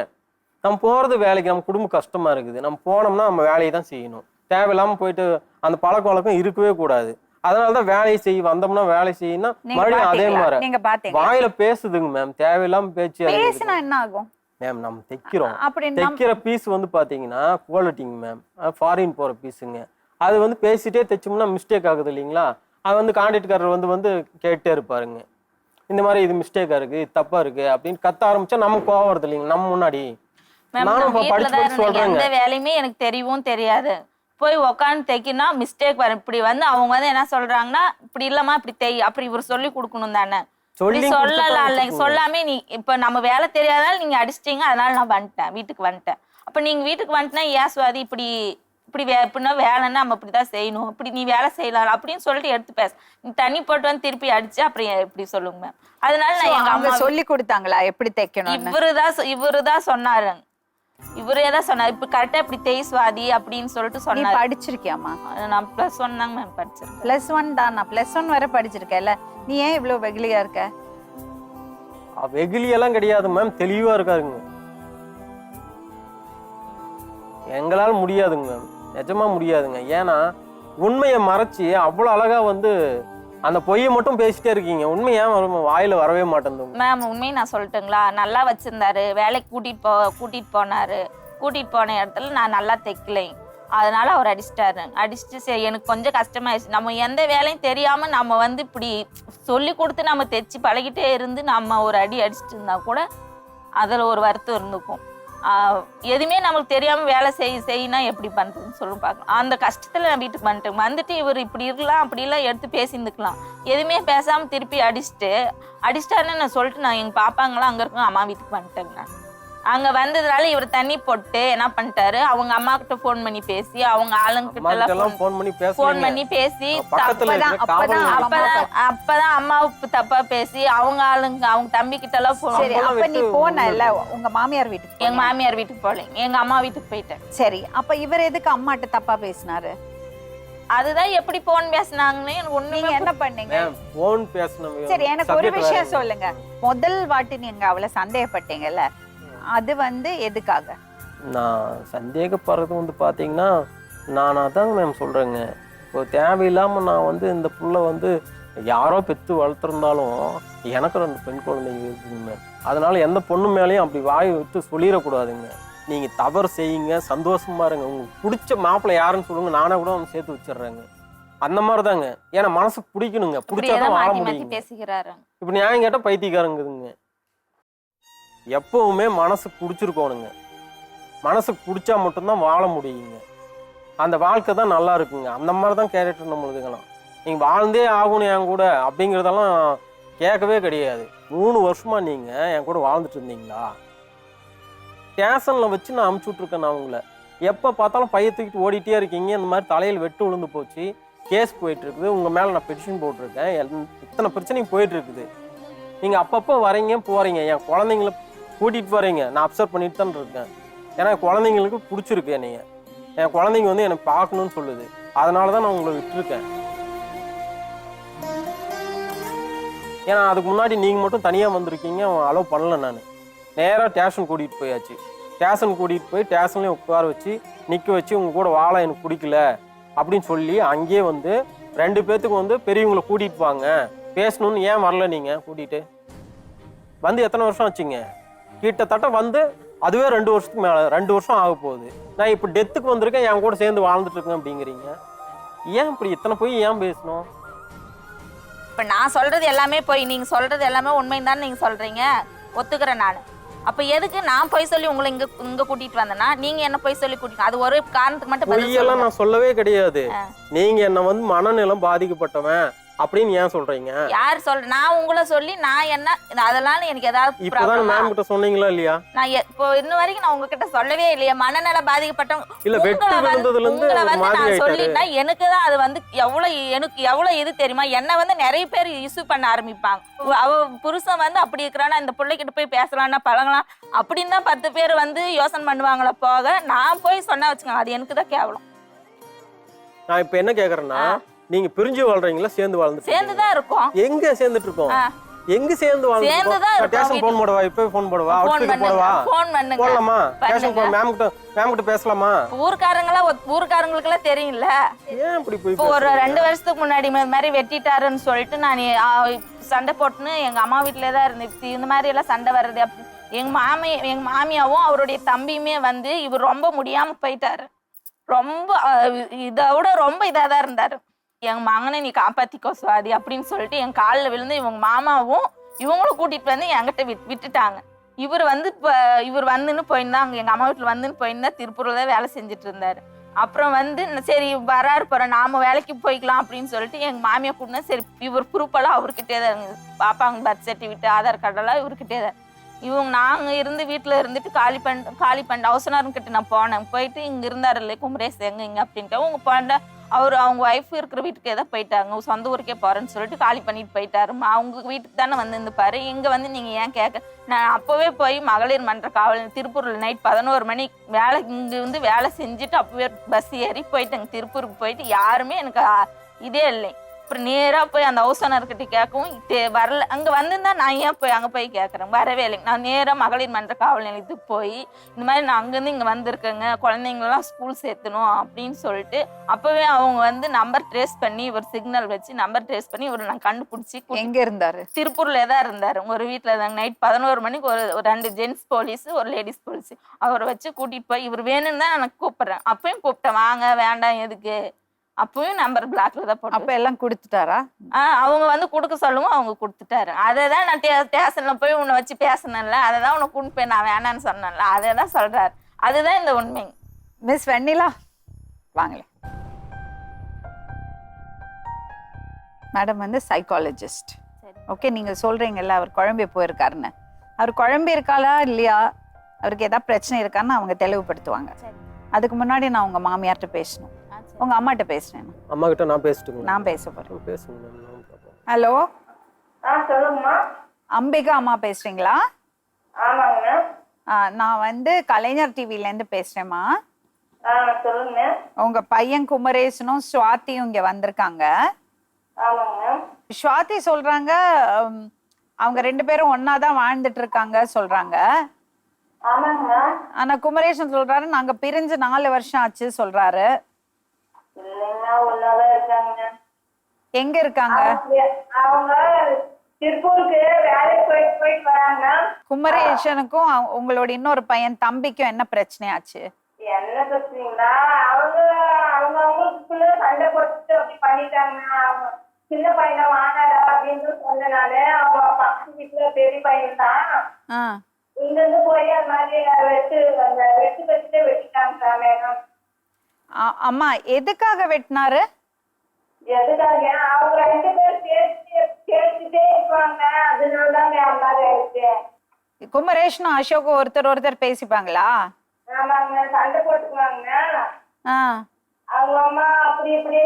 நம்ம போறது வேலைக்கு, நம்ம குடும்பம் கஷ்டமா இருக்குது, நம்ம போனோம்னா நம்ம வேலையை தான் செய்யணும். தேவையில்லாம போயிட்டு அந்த பழக்க வழக்கம் இருக்கவே கூடாது. அதனாலதான் வேலையை வந்தோம்னா வேலை செய்யணும். மறுபடியும் அதே மாதிரி வாயில பேசுதுங்க மேம், தேவையில்லாம பேச்சு. பேசினா என்ன ஆகும்? மேம் நம்ம தைக்கிறோம். அப்படி தைக்கிற பீஸ் வந்து பாத்தீங்கன்னா குவாலிட்டிங்க மேம், ஃபாரின் போற பீஸுங்க. அது வந்து பேசிட்டே தைச்சோம்னா மிஸ்டேக் ஆகுது இல்லைங்களா? அது வந்து கான்ட்ராக்ட்காரர் வந்து கேட்டே இருப்பாருங்க, இந்த மாதிரி இது மிஸ்டேக்கா இருக்கு, இது தப்பா இருக்கு அப்படின்னு கத்த ஆரம்பிச்சா நமக்கு கோவம் வருது இல்லைங்க நம்ம முன்னாடி. நானும் படிச்சு சொல்றேங்க, எந்த வேலையுமே எனக்கு தெரியவும் தெரியாது. போய் உக்காந்து தைக்கினா மிஸ்டேக் வரும். இப்படி வந்து அவங்க வந்து என்ன சொல்றாங்கன்னா, இப்படி இல்லம்மா இப்படி தை, அப்படி இவர் சொல்லி கொடுக்கணும் தானே. சொல்லலாம் இல்லைங்க, சொல்லாமே நீ இப்ப நம்ம வேலை தெரியாதனால நீங்க அடிச்சிட்டீங்க, அதனால நான் வந்துட்டேன், வீட்டுக்கு வந்துட்டேன். அப்ப நீங்க வீட்டுக்கு வந்துட்டா ஏன் சுவாதி இப்படி இப்படி எப்படின்னா வேலைன்னா நம்ம இப்படிதான் செய்யணும், இப்படி நீ வேலை செய்யலாம் அப்படின்னு சொல்லிட்டு எடுத்து பேச, நீ தண்ணி போட்டு வந்து திருப்பி அடிச்சு அப்புறம் எப்படி சொல்லுங்க மேம். அதனால நான் எங்க அம்மா சொல்லி கொடுத்தாங்களா எப்படி தைக்கணும்? இவருதான் சொன்னாரு, இவரே தான் சொன்னார், இப்ப கரெக்டா இப்படி தேய் சுவாதி அப்படின்னு சொல்லிட்டு சொன்னாரு. படிச்சிருக்கியாமா? நான் +1 தாங்க மேம் படிச்சிருக்கேன். +1 தான், நான் +1 வரை படிச்சிருக்கேன்ல. நீ ஏன் இவ்வளவு வெகுளியா இருக்க? வெகுளியெல்லாம் கிடையாது மேம், தெளிவா இருக்காருங்க. எங்களால முடியாதுங்க மேம், நிஜமா முடியாதுங்க. ஏன்னா உண்மையை மறைச்சி அவ்வளவு அழகா வந்து அந்த பொய்யை மட்டும் பேசிட்டே இருக்கீங்க. உண்மை ஏன் வாயில வரவே மாட்டேங்குது மேம். உண்மையை நான் சொல்லட்டுங்களா, நல்லா வச்சிருந்தாரு, வேலைக்கு கூட்டிட்டு போனாரு. கூட்டிட்டு போன இடத்துல நான் நல்லா தைக்கலை, அதனால அவர் அடிச்சிட்டாரு. அடிச்சுட்டு சரி எனக்கு கொஞ்சம் கஷ்டமாயிடுச்சு. நம்ம எந்த வேலையும் தெரியாம நம்ம வந்து இப்படி சொல்லி கொடுத்து நம்ம தைச்சு பழகிட்டே இருந்து நம்ம ஒரு அடி அடிச்சுட்டு இருந்தா கூட அதுல ஒரு வருத்தம் இருந்துக்கும். எதுவுமே நம்மளுக்கு தெரியாம வேலை செய்யினா எப்படி பண்றதுன்னு சொல்லி பார்க்கலாம். அந்த கஷ்டத்துல நான் வீட்டுக்கு வந்துட்டு இவர் இப்படி இருக்கலாம் அப்படிலாம் எடுத்து பேசியிருந்துக்கலாம். எதுவுமே பேசாம திருப்பி அடிச்சிட்டாருன்னு நான் சொல்லிட்டு நான் எங்க பாப்பாங்களாம் அங்க இருக்கும் அம்மா வீட்டுக்கு வந்துட்டேங்க. நான் அங்க வந்ததுனால இவர் தண்ணி போட்டு என்ன பண்ணிட்டாரு, அவங்க அம்மா கிட்ட போன் பண்ணி பேசி, அவங்க ஆளுங்க கிட்ட எல்லாம் போன் பண்ணி பேசி அப்பதான் அம்மாவுக்கு தப்பா பேசி அவங்க ஆளுங்க அவங்க தம்பி கிட்ட எல்லாம் நீ போன இல்ல உங்க மாமியார் வீட்டுக்கு? எங்க மாமியார் வீட்டுக்கு போல, எங்க அம்மா வீட்டுக்கு போயிட்டேன். சரி, அப்ப இவர் எதுக்கு அம்மாட்ட தப்பா பேசினாரு? அதுதான் எப்படி போன் பேசினாங்கன்னு எனக்கு ஒண்ணுமே என்ன பண்ணீங்க? போன் பேசணும். சரி, எனக்கு ஒரு விஷயம் சொல்லுங்க. முதல் வாட்டி நீங்க அவளை சந்தேகப்பட்டீங்கல்ல, அது வந்து எதுக்காக? நான் சந்தேகப்படுறது வந்து பார்த்தீங்கன்னா நானாக தாங்க மேம் சொல்கிறேங்க. இப்போ தேவையில்லாமல் நான் வந்து இந்த புள்ள வந்து யாரோ பெற்று வளர்த்துருந்தாலும் எனக்கு 2 பெண் குழந்தைங்க இருக்குங்க மேம். அதனால எந்த பொண்ணு மேலேயும் அப்படி வாய் விட்டு சொல்லிடக்கூடாதுங்க. நீங்கள் தவறு செய்யுங்க, சந்தோஷமா இருங்க, உங்களுக்கு பிடிச்ச மாப்பிள்ளை யாருன்னு சொல்லுங்க, நானே கூட வந்து சேர்த்து வச்சிடுறேங்க. அந்த மாதிரி தாங்க. ஏன்னா மனசு பிடிக்கணுங்க, பிடிச்சாதான் வாழ முடியும். இப்போ நியாயம் கேட்டால் பைத்தியக்காரங்குதுங்க. எப்பவுமே மனசுக்கு பிடிச்சிருக்கோனுங்க, மனசுக்கு பிடிச்சா மட்டும்தான் வாழ முடியுங்க. அந்த வாழ்க்கை தான் நல்லா இருக்குங்க. அந்த மாதிரி தான் கேரக்டர் நம்மளுதுங்களாம். நீங்கள் வாழ்ந்தே ஆகணும் என் கூட அப்படிங்கிறதெல்லாம் கேட்கவே கிடையாது. 3 வருஷமா நீங்கள் என் கூட வாழ்ந்துட்டு இருந்தீங்களா? ஸ்டேஷனில் வச்சு நான் அமுச்சு விட்ருக்கேன். நான் உங்களை எப்போ பார்த்தாலும் பைய தூக்கிட்டு ஓடிட்டே இருக்கீங்க. இந்த மாதிரி தலையில் வெட்டு விழுந்து போச்சு, கேஸ் போயிட்டு இருக்குது, உங்கள் மேலே நான் பெட்டிஷன் போட்டிருக்கேன், இத்தனை பிரச்சனையும் போயிட்டு இருக்குது. நீங்கள் அப்பப்போ வரீங்க போகிறீங்க, என் குழந்தைங்கள கூட்டிகிட்டு போகிறீங்க, நான் அப்சர்வ் பண்ணிட்டு தான் இருக்கேன். ஏன்னா குழந்தைங்களுக்கு பிடிச்சிருக்கு என்னைய, என் குழந்தைங்க வந்து எனக்கு பார்க்கணும்னு சொல்லுது, அதனால தான் நான் உங்களை விட்டுருக்கேன். ஏன்னா அதுக்கு முன்னாடி நீங்கள் மட்டும் தனியாக வந்திருக்கீங்க, அலோவ் பண்ணல. நான் நேராக ஸ்டேஷன் கூட்டிகிட்டு போயாச்சு. ஸ்டேஷன் கூட்டிகிட்டு போய் ஸ்டேஷன்லேயும் உட்கார வச்சு நிற்க வச்சு உங்கள் கூட வாழ எனக்கு பிடிக்கல அப்படின்னு சொல்லி அங்கேயே வந்து 2 பேர்த்துக்கு வந்து பெரியவங்களை கூட்டிகிட்டு வாங்க பேசணும்னு ஏன் வரல? நீங்கள் கூட்டிகிட்டு வந்து எத்தனை வருஷம் ஆச்சுங்க? கிட்டத்தட்ட வந்து அதுவே 2 வருஷத்துக்கு மேலே, 2 வருஷம் ஆக போகுது. நான் இப்போ டெத்துக்கு வந்திருக்கேன், என் கூட சேர்ந்து வாழ்ந்துட்டு இருக்கேன் அப்படிங்கிறீங்க. ஏன் இப்படி இத்தனை போய் ஏன் பேசணும்? இப்போ நான் சொல்றது எல்லாமே போய், நீங்க சொல்றது எல்லாமே உண்மைன்னு தானே நீங்க சொல்றீங்க, ஒத்துக்கிறேன் நான். அப்ப எதுக்கு நான் போய் சொல்லி உங்களை இங்க கூட்டிட்டு வந்தேன்னா நீங்க என்ன போய் சொல்லி கூட்டிட்டு? அது ஒரு காரணத்துக்கு மட்டும் பொய்யெல்லாம் நான் சொல்லவே கிடையாது. நீங்க என்ன வந்து மனநலம் பாதிக்கப்பட்டவன் அப்படின்னு ஏன் சொல்றீங்க? யார் சொல்ற? நான் உங்களை சொல்லி நான் என்ன அதெல்லாம் எனக்கு ஏதாவது இப்பதான் மேம் கிட்ட சொன்னீங்களா இல்லையா? நான் இப்போ இன்ன வரைக்கும் நான் உங்ககிட்ட சொல்லவே இல்லையா மனநல பாதிக்கப்பட்டவங்க? இல்ல வெட்டு விழுந்ததுல இருந்து நான் சொல்லினா எனக்கு தான் அது வந்து எவ்வளவு இது தெரியுமா? என்ன வந்து நிறைய பேர் இஷ்யூ பண்ண ஆரம்பிப்பாங்க. அவ புருஷன் வந்து அப்படி இருக்கிறானா, இந்த பிள்ளைகிட்ட போய் பேசலாம்னா பழகலாம் அப்படின்னு தான் 10 பேர் வந்து யோசனை பண்ணுவாங்களா போக. நான் போய் சொன்னா வச்சுக்கோங்க, அது எனக்கு தான் கேவலம். நான் இப்ப என்ன கேக்குறேன்னா, நீங்க பிரிஞ்சு வாழ்றீங்களா சேர்ந்து வாழ்ந்துட்டு? சேர்ந்து தான் இருக்கோம். எங்க சேர்ந்துட்டு இருக்கோம்? எங்க சேர்ந்து வாழ்ந்துட்டு? ஸ்டேஷன் போன் போடவா? இப்ப போன் போடவா? அவுட்ஸ்பீக்கர் போடவா? போன் பண்ணுங்க. போடலாமா? ஸ்டேஷன் போன் மேம் கிட்ட பேசலாமா? ஊர்க்காரங்களுக்கு எல்லாம் தெரியும்ல. ஏன் இப்படி போய் ஒரு 2 வருஷத்துக்கு முன்னாடி மாதிரி வெட்டிட்டாருன்னு சொல்லிட்டு நான் சண்டை போட்டுன்னு எங்க அம்மா வீட்டுல தான் இருந்தேன். இந்த மாதிரி எல்லாம் சண்டை வர்றது எங்க மாமியாவும் அவருடைய தம்பியுமே வந்து இவர் ரொம்ப முடியாம போயிட்டாரு. ரொம்ப இதை விட ரொம்ப இதாக தான் இருந்தாரு. எங்க மகனை நீ காப்பாத்திக்கோ சுவாதி அப்படின்னு சொல்லிட்டு என் காலில் விழுந்து இவங்க மாமாவும் இவங்களும் கூட்டிட்டு வந்து என்கிட்ட விட்டுட்டாங்க. இவர் வந்து இவர் வந்துன்னு போயிருந்தாங்க, எங்க அம்மா வீட்டுல வந்துன்னு போயிருந்தா திருப்பூர்ல தான் வேலை செஞ்சுட்டு இருந்தாரு. அப்புறம் வந்து சரி வராரு போற நாம வேலைக்கு போய்க்கலாம் அப்படின்னு சொல்லிட்டு எங்க மாமியா கூட்டினா சரி இவர் ப்ரூஃபெல்லாம் அவர்கிட்டே தான் இருந்தது. பாப்பாங்க பர்த் சர்டிஃபிகேட் ஆதார் கார்டெல்லாம் இவர்கிட்டே தான். இவங்க நாங்கள் இருந்து வீட்டில் இருந்துட்டு காலி பண்ண அவசரம்கிட்ட நான் போனேன். போயிட்டு இங்கே இருந்தார் இல்லை குமரேஷ் இங்கே அப்படின்ட்டு அவங்க போண்ட அவங்க ஒய்ஃப் இருக்கிற வீட்டுக்கே தான் போயிட்டாங்க. சொந்த ஊருக்கே போகிறேன்னு சொல்லிட்டு காலி பண்ணிட்டு போயிட்டாரு. அவங்க வீட்டுக்கு தானே வந்து இருந்துப்பாரு. இங்கே வந்து நீங்கள் ஏன் கேட்க, நான் அப்போவே போய் மகளிர் மன்ற காவல் திருப்பூரில் நைட் 11 மணி வேலை இங்கே வந்து வேலை செஞ்சுட்டு அப்போவே பஸ் ஏறி போயிட்டேங்க. திருப்பூருக்கு போயிட்டு யாருமே எனக்கு இதே இல்லை. அப்புறம் நேராக போய் அந்த ஹவுஸ் ஓனர்கிட்ட கேட்கவும் வரல. அங்கே வந்திருந்தா நான் ஏன் போய் அங்கே போய் கேட்குறேன், வரவே இல்லைங்க. நான் நேராக மகளிர் மன்ற காவல் நிலையத்துக்கு போய் இந்த மாதிரி நான் அங்கேருந்து இங்கே வந்திருக்கேங்க, குழந்தைங்களெல்லாம் ஸ்கூல் சேர்த்தணும் அப்படின்னு சொல்லிட்டு அப்போவே அவங்க வந்து நம்பர் ட்ரேஸ் பண்ணி ஒரு சிக்னல் வச்சு நம்பர் ட்ரேஸ் பண்ணி இவர் நான் கண்டுபிடிச்சி. எங்க இருந்தாரு? திருப்பூர்ல தான் இருந்தாரு. ஒரு வீட்டில் தாங்க. நைட் 11 மணிக்கு ஒரு 2 ஜென்ட்ஸ் போலீஸ் ஒரு லேடிஸ் போலீஸ் அவரை வச்சு கூட்டிட்டு போய் இவர் வேணும்னு தான் எனக்கு கூப்பிட்றேன். அப்பயும் கூப்பிட்டேன், வாங்க வேண்டாம் எதுக்கு, அப்பவும் நம்பர் பிளாக்ல தான் போட்டு. அப்ப எல்லாம் கொடுத்துட்டாரா? அவங்க வந்து கொடுக்க சொல்லவும் அவங்க கொடுத்துட்டாரு. அதை தான் நான் ஸ்டேஷன்ல போய் உன்னை வச்சு பேசினேன்ல, அதை தான் உனக்கு கொண்டு போய் நான் வேணான்னு சொன்னேன்ல, அதை தான் சொல்றாரு. அதுதான் இந்த உண்மை. மிஸ் வெண்ணிலா வாங்களே. மேடம் வந்து சைக்காலஜிஸ்ட். ஓகே, நீங்க சொல்றீங்கல்ல அவர் குழம்பி போயிருக்காருன்னு. அவர் குழம்பி இருக்காளா இல்லையா, அவருக்கு ஏதாவது பிரச்சனை இருக்கான்னு அவங்க தெளிவுபடுத்துவாங்க. அதுக்கு முன்னாடி நான் உங்க மாமியார்ட்ட பேசணும், உங்க அம்மாட்ட பேசுறேன். அம்மா கிட்ட நான் பேசிட்டுங்களா? நான் பேச போறேன். பேசுங்க. ஹலோ, சொல்லுங்கம்மா. அம்பிகா அம்மா பேசுறீங்களா? ஆமாங்க. நான் வந்து கலைஞர் டிவில இருந்து பேசுறேம்மா. சொல்லுங்க. உங்க பையன் குமரேசனும் சுவாதியும் இங்க வந்திருக்காங்க. ஆமாங்க. சுவாதி சொல்றாங்க அவங்க 2 பேரும் ஒன்னாதான் வாழ்ந்துட்டு இருக்காங்க சொல்றாங்க. ஆமாங்க. ஆனா குமரேசன் சொல்றாரு நாங்க பிரிஞ்சு 4 வருஷம் ஆச்சு சொல்றாரு. இல்லைங்க, ஒன்னாதான் இருக்காங்க. எங்க இருக்காங்க? அவங்க திருப்பூருக்கு வேலைக்கு போயிட்டு வராங்க. குமரேசனுக்கும் உங்களோட இன்னொரு பையன் தம்பிக்கும் என்ன பிரச்சனையாச்சு? என்ன பிரச்சனைங்களா, அவங்களுக்குள்ள சண்டை போட்டு அப்படி பண்ணிட்டாங்க. அவங்க சின்ன பையனை வாங்காரா அப்படின்னு சொன்னனால அவங்க பக்கத்து வீட்டுல பெரிய பையன் தான் இங்க இருந்து போய் அந்த மாதிரி வெட்டு வெட்டிட்டாங்க மேடம். அம்மா எதுக்காக வெட்டினாரு? எதுக்காக அவங்க 2 பேரும் பேசிட்டே இருப்பாங்க, அதனாலதான் அந்த மாதிரி ஆயிடுச்சு. குமரேஷனும் அசோக்கும் ஒருத்தர் பேசிப்பாங்களா? ஆமாங்க, சண்டை போட்டுக்குவாங்க. அவங்க அம்மா அப்படி இப்படி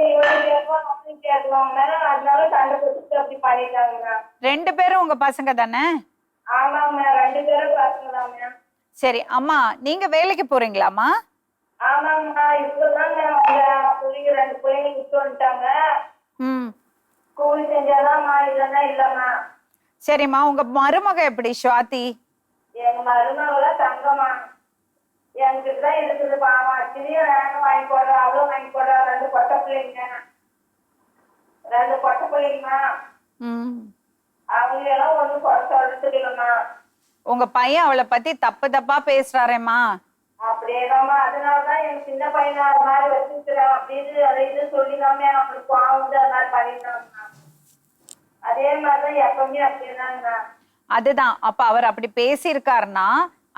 கேட்குவாங்க அப்படின்னு கேட்குவாங்க, அதனால சண்டை போட்டுட்டு அப்படி பண்ணிட்டாங்க. 2 பேரும் உங்க பசங்க தானே? ஆமாங்க, 2 பேரும் பசங்க தாங்க. சரி அம்மா, நீங்க வேலைக்கு போறீங்களாம்மா? ஆமாங்கம்மா, இப்பதாங்க பிள்ளைங்க 2 பிள்ளைங்க விட்டு வந்துட்டாங்க. கூலி செஞ்சாதான் இல்லைன்னா இல்லம்மா. சரிம்மா, உங்க மருமக எப்படி சுவாதி? எங்க மருமகள தங்கம்மா, என்கிட்ட தான் இருக்குது. பாவா சிறியும் நானும் வாங்கி போடுறேன், அவளும் வாங்கி போடுறா. 2 பொட்டை பிள்ளைங்கம்மா. அவங்க எல்லாம் ஒண்ணும் சொல்றதுக்கு இல்லம்மா. உங்க பையன் அவளை பத்தி தப்பா பேசுறாரேம்மா. அப்படியேதாம்மா, அதனாலதான் எனக்கு சின்ன பையனா அது மாதிரி வச்சுக்கிறேன் அப்படின்னு அதை இது சொல்லிடாம அவங்களுக்கு பாவந்து அது மாதிரி பண்ணிருந்தாங்க. அதே மாதிரிதான் எப்பவுமே அப்படிதாங்க. அதுதான், அப்ப அவர் அப்படி பேசியிருக்காருன்னா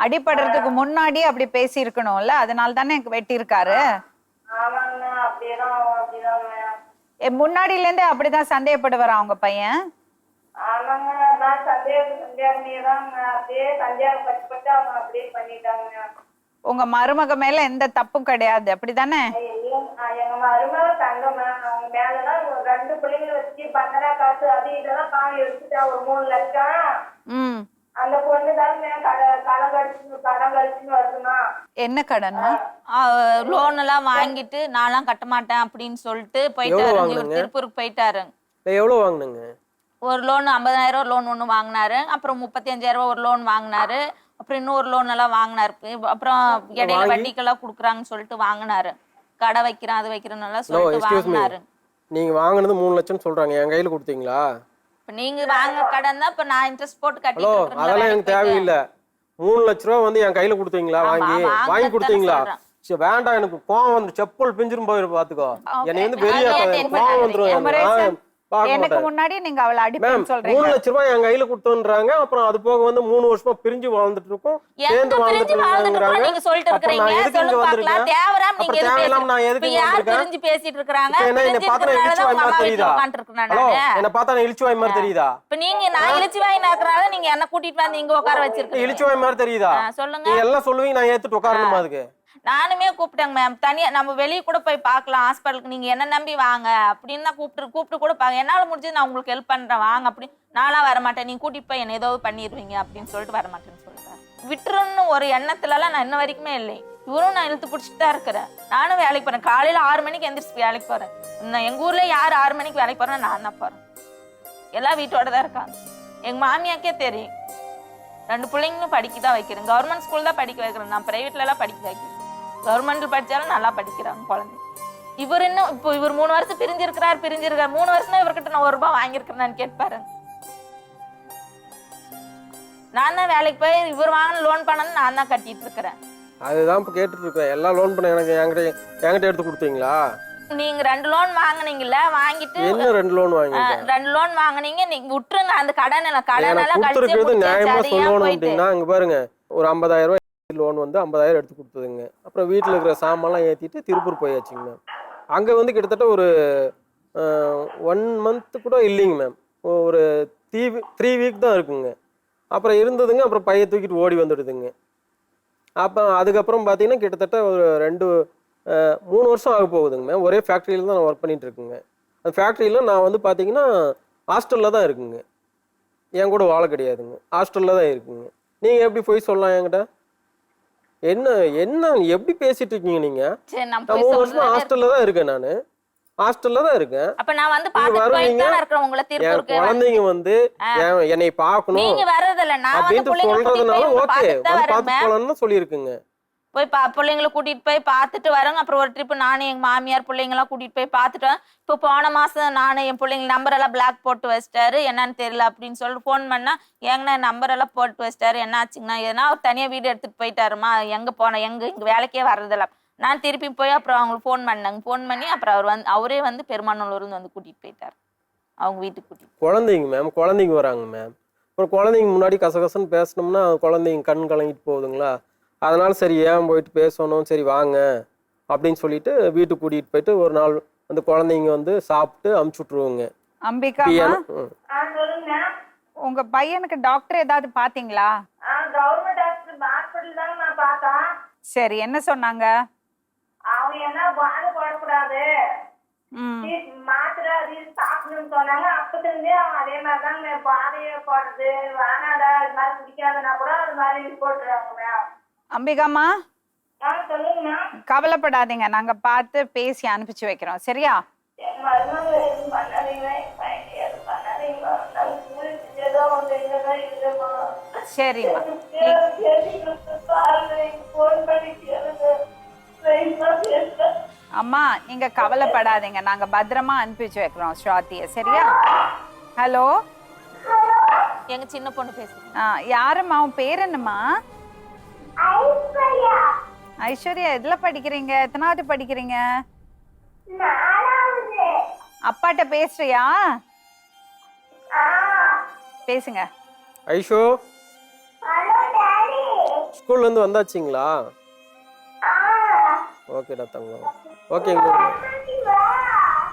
அடிபடுறதுக்கு முன்னாடி அப்படி பேசி இருக்கணும்ல, அதனால தானே வெட்டி இருக்காரு. ஆமாங்க, அப்படிதான் முன்னாடில இருந்தே அப்படிதான் சந்தேகப்படுவாரா அவங்க பையன்? ஆமாங்க, நான் சந்தேகம்தான் அப்படியே சந்தேகப்பட்டு அவங்க அப்படியே பண்ணிட்டாங்க. உங்க மருமக மேல எந்த தப்பும் கிடையாது, அப்படிதானே? எங்க மருமக தங்கம்மா, அவங்க மேலதான் 2 பிள்ளைங்களை வச்சு பந்தரா காசு அது இதெல்லாம் காணி எடுத்துட்டா ஒரு 3 லட்சம். அந்த பொண்ணு தான் கடன் கழிச்சுன்னு வருதுமா. என்ன கடன்? லோன் எல்லாம் வாங்கிட்டு நான்லாம் கட்ட மாட்டேன் அப்படின்னு சொல்லிட்டு போயிட்டாரு. திருப்பூருக்கு போயிட்டாரு. எவ்வளவு வாங்குனீங்க? ஒரு லோன் 50,000 லோன் ஒன்று வாங்கினாரு. அப்புறம் 35,000 ஒரு லோன் வாங்கினாரு. அப்புறம் இன்னொரு லோன் எல்லாம் வாங்கினாரு. அப்புறம் இடையில வட்டிக்கெல்லாம் கொடுக்குறாங்கன்னு சொல்லிட்டு வாங்கினாரு. கடை வைக்கிறேன் அது வைக்கிறேன்னு சொல்லிட்டு வாங்கினாரு. நீங்க வாங்கினது 3 லட்சம் சொல்றாங்க, என் கையில கொடுத்தீங்களா? இப்ப நீங்க வாங்க கடன் தான் இப்ப நான் இன்ட்ரெஸ்ட் போட்டு கட்டிட்டு இருக்கேன். அதெல்லாம் எனக்கு தேவையில்லை. 3 லட்ச ரூபா வந்து என் கையில கொடுத்தீங்களா? வாங்கி வாங்கினது கொடுத்தீங்களா? சொல்றேன். சரி, வேண்டாம், எனக்கு கோவம் வந்து செப்பல் பிஞ்சிரும் போயிரு பாத்துக்கோ. என்னை வந்து பெரிய அதான் கோவம் வந்துரும். குமரேசன், பார்க்க எனக்கு மாட்டேன். முன்னாடி நீங்க அவளை மேம், அடிப்பேன்னு 3 சொல்றீங்க. லட்ச ரூபாய் என் கையில கொடுத்தோன்றாங்க. அப்புறம் அது போக வந்து 3 வருஷமா பிரிஞ்சு வாழ்ந்துட்டு இருக்கோம், எங்க சேர்ந்து பிரிஞ்சு வாழ்ந்துட்டு வாழ்ந்துட்டு இருக்கோம் இருக்காங்க. நீங்க சொல்லிட்டு அப்புறம் நான் இருக்கீங்க. எதுக்கு இங்க சொல்லுங்க பார்க்கலாம். வந்திருக்கேன்? தேவராம் நீங்க அப்புறம் எது தேவையில்லாம நான் பேசுறீங்க? எதுக்கு இப்ப இங்க யார் வந்திருக்கேன்? பிரிஞ்சு பேசிட்டு இருக்காங்க? என்ன என்னை பார்த்தா நான் இழிச்சு வாய் மாதிரி தெரியுதா? ஹலோ, என்னை பார்த்தா நான் இழிச்சு வாய் மாதிரி தெரியுதா? இப்ப நீங்க நான் இழிச்சு வாய் நாக்குறாங்க, நீங்க என்ன கூட்டிட்டு வந்து இங்க உட்கார வச்சிருக்கீங்க. இழிச்சு வாய் மாதிரி தெரியுதா? சொல்லுங்க. நீங்க எல்லாம் சொல்லுவீங்க, நான் ஏத்துட்டு உட்காரணுமா அதுக்கு? நானுமே கூப்பிட்டேங்க மேம். தனியா நம்ம வெளியே கூட போய் பார்க்கலாம் ஹாஸ்பிட்டலுக்கு, நீங்க என்ன நம்பி வாங்க அப்படின்னு தான் கூப்பிட்டு கூட பாருங்க. என்னால முடிஞ்சது நான் உங்களுக்கு ஹெல்ப் பண்றேன் வாங்க அப்படின்னு. நான்லாம் வரமாட்டேன், நீங்க கூட்டிட்டு போய் என்ன ஏதோ பண்ணிடுவீங்க அப்படின்னு சொல்லிட்டு வரமாட்டேன்னு சொல்லிட்டாரு. விட்டுருன்னு ஒரு எண்ணத்துலலாம் நான் இன்ன வரைக்குமே இல்லை. இவரும் நான் இழுத்து பிடிச்சிட்டு தான் இருக்கிறேன். நானும் வேலைக்கு போறேன். காலையில 6 மணிக்கு எந்திரிச்சு வேலைக்கு போறேன். எங்க ஊர்ல யார் 6 மணிக்கு வேலைக்கு போறேன்? நான் தான் போறேன். எல்லாம் வீட்டோட தான் இருக்காங்க. எங்க மாமியாக்கே தெரியும். 2 பிள்ளைங்களும் படிக்க தான் வைக்கிறேன். கவர்மெண்ட் ஸ்கூல் தான் படிக்க வைக்கிறேன். நான் பிரைவேட்ல எல்லாம் படிக்க வைக்கிறேன். கவர்மெண்ட்ல படிச்சாலும் நல்லா படிக்கிறாங்க குழந்தை. இவர் இன்னும் இப்போ இவர் 3 வருஷம் பிரிஞ்சிருக்காரு. 3 வருஷம் தான் இவர்கிட்ட நான் 1 ரூபாய் வாங்கியிருக்கிறேன்னு கேட்பாரு. நான் தான் வேலைக்கு போய் இவர் வாங்கின லோன் பணம் நான் தான் கட்டிட்டு இருக்கிறேன். அதுதான் இப்ப கேட்டுட்டு இருக்கேன். எல்லாம் லோன் பண்ண எனக்கு என்கிட்ட எடுத்து கொடுத்தீங்களா? நீங்க 2 லோன் வாங்குனீங்கல்ல, வாங்கிட்டு என்ன 2 லோன் வாங்கிட்டேன்? 2 லோன் வாங்குனீங்க. நீங்க விட்டுருங்க அந்த கடன் எல்லாம் எனக்கு கொடுத்துருக்கிறது நியாயமா சொல்லணும் அப்படின்னா, இங்க பாருங்க, ஒரு 50,000 ரூபாய் லோன் வந்து 50,000 எடுத்து கொடுத்ததுங்க. அப்புறம் வீட்டில் இருக்கிற சாமான்லாம் ஏற்றிட்டு திருப்பூர் போயாச்சுங்க மேம். அங்கே வந்து கிட்டத்தட்ட ஒரு 1 மந்த் கூட இல்லைங்க மேம். ஒரு 3 வீக் தான் இருக்குங்க. அப்புறம் இருந்ததுங்க. அப்புறம் பையை தூக்கிட்டு ஓடி வந்துடுதுங்க. அப்போ அதுக்கப்புறம் பார்த்தீங்கன்னா கிட்டத்தட்ட ஒரு 3 வருஷம் ஆக போகுதுங்க மேம். ஒரே ஃபேக்ட்ரியில் தான் நான் ஒர்க் பண்ணிட்டு இருக்குங்க. அந்த ஃபேக்ட்ரியில் நான் வந்து பார்த்தீங்கன்னா ஹாஸ்டலில் தான் இருக்குங்க. என் கூட வாழ கிடையாதுங்க, ஹாஸ்டலில் தான் இருக்குங்க. நீங்கள் எப்படி போய் சொல்லலாம் என்கிட்ட? என்ன எப்படி பேசிட்டு இருக்கீங்க நீங்க? நான் 3 வருஷமா ஹாஸ்டல்ல தான் இருக்கேன். நான் ஹாஸ்டல்ல தான் இருக்கேன். அப்ப நான் வந்து பாத்துட்டு போயிட்டு தான் இருக்கேன். உங்களை திருப்பூருக்கு குழந்தைங்க வந்து என்னை பார்க்கணும் நீங்க வரது இல்ல, நான் வந்து அப்படினு பிள்ளைங்களை சொல்றதுனால ஓகே கூட்டிட்டு பாத்து போலாம்னு சொல்லிருக்குங்க. போய் பிள்ளைங்களை கூட்டிட்டு போய் பார்த்துட்டு வரேங்க. அப்புறம் ஒரு ட்ரிப் நானும் எங்க மாமியார் பிள்ளைங்களாம் கூட்டிட்டு போய் பார்த்துட்டு இப்போ போன மாசம் நானும் என் பிள்ளைங்க நம்பர் எல்லாம் பிளாக் போட்டு வச்சிட்டாரு. என்னன்னு தெரியல அப்படின்னு சொல்லிட்டு ஃபோன் பண்ணா, எங்கன்னா நம்பர் எல்லாம் போட்டு வச்சிட்டாரு, என்ன ஆச்சுங்கன்னா ஏன்னா அவர் தனியா வீடு எடுத்துட்டு போயிட்டாருமா, எங்க போன இங்க வேலைக்கே வர்றதில்ல. நான் திருப்பி போய் அப்புறம் அவங்களுக்கு ஃபோன் பண்ணாங்க. ஃபோன் பண்ணி அப்புறம் அவரே வந்து பெருமாநல்லூர்ந்து வந்து கூட்டிட்டு போயிட்டாரு அவங்க வீட்டுக்கு. குழந்தைங்க மேம், குழந்தைங்க வராங்க மேம். அப்புறம் குழந்தைங்க முன்னாடி கசகசன்னு பேசணும்னா குழந்தைங்க கண் கலங்கிட்டு போகுதுங்களா? அதனால சரி ஏன் போயிட்டு பேசணும், சரி வாங்க அப்படின்னு சொல்லிட்டு வீட்டுக்கு கூட்டிகிட்டு போயிட்டு ஒரு நாள் அந்த குழந்தைங்க வந்து சாப்பிட்டு அமுச்சு விட்ருவோங்க. அம்பிகா, உங்க பையனுக்கு டாக்டர் ஏதாவது பாத்தீங்களா? கவர்மெண்ட் ஹாஸ்பிட்டல் தான் நான் பார்த்தேன். சரி, என்ன சொன்னாங்க? அவங்க என்ன பாடு போடக்கூடாது, மாத்திரை அது சாப்பிடணும்னு சொன்னாங்க. அப்பத்திலிருந்தே அவங்க அதே மாதிரிதாங்க பாதையை போடுறது, வேணாடா இது மாதிரி குடிக்காதுன்னா கூட அது மாதிரி போட்டுறாங்க. அம்பிகாமா, சொல்லுங்கண்ணா. கவலைப்படாதீங்க, நாங்க பார்த்து பேசி அனுப்பிச்சு வைக்கிறோம். சரியா? சரிம்மா. அம்மா நீங்க கவலைப்படாதீங்க, நாங்க பத்திரமா அனுப்பிச்சு வைக்கிறோம் ஸ்வாதிய. சரியா? ஹலோ, எங்க சின்ன பொண்ணு பேசுறேன். யாரும்மா? உன் பேர் என்னம்மா? ஐஸ்வர்யா. எதுல படிக்கிறீங்க? எத்தனாவது படிக்கிறீங்க? அப்பாட்ட பேசுறியா? பேசுங்க. ஐஷோ, ஸ்கூல்ல இருந்து வந்தாச்சுங்களா? ஓகேடா தங்கம். ஓகேங்க,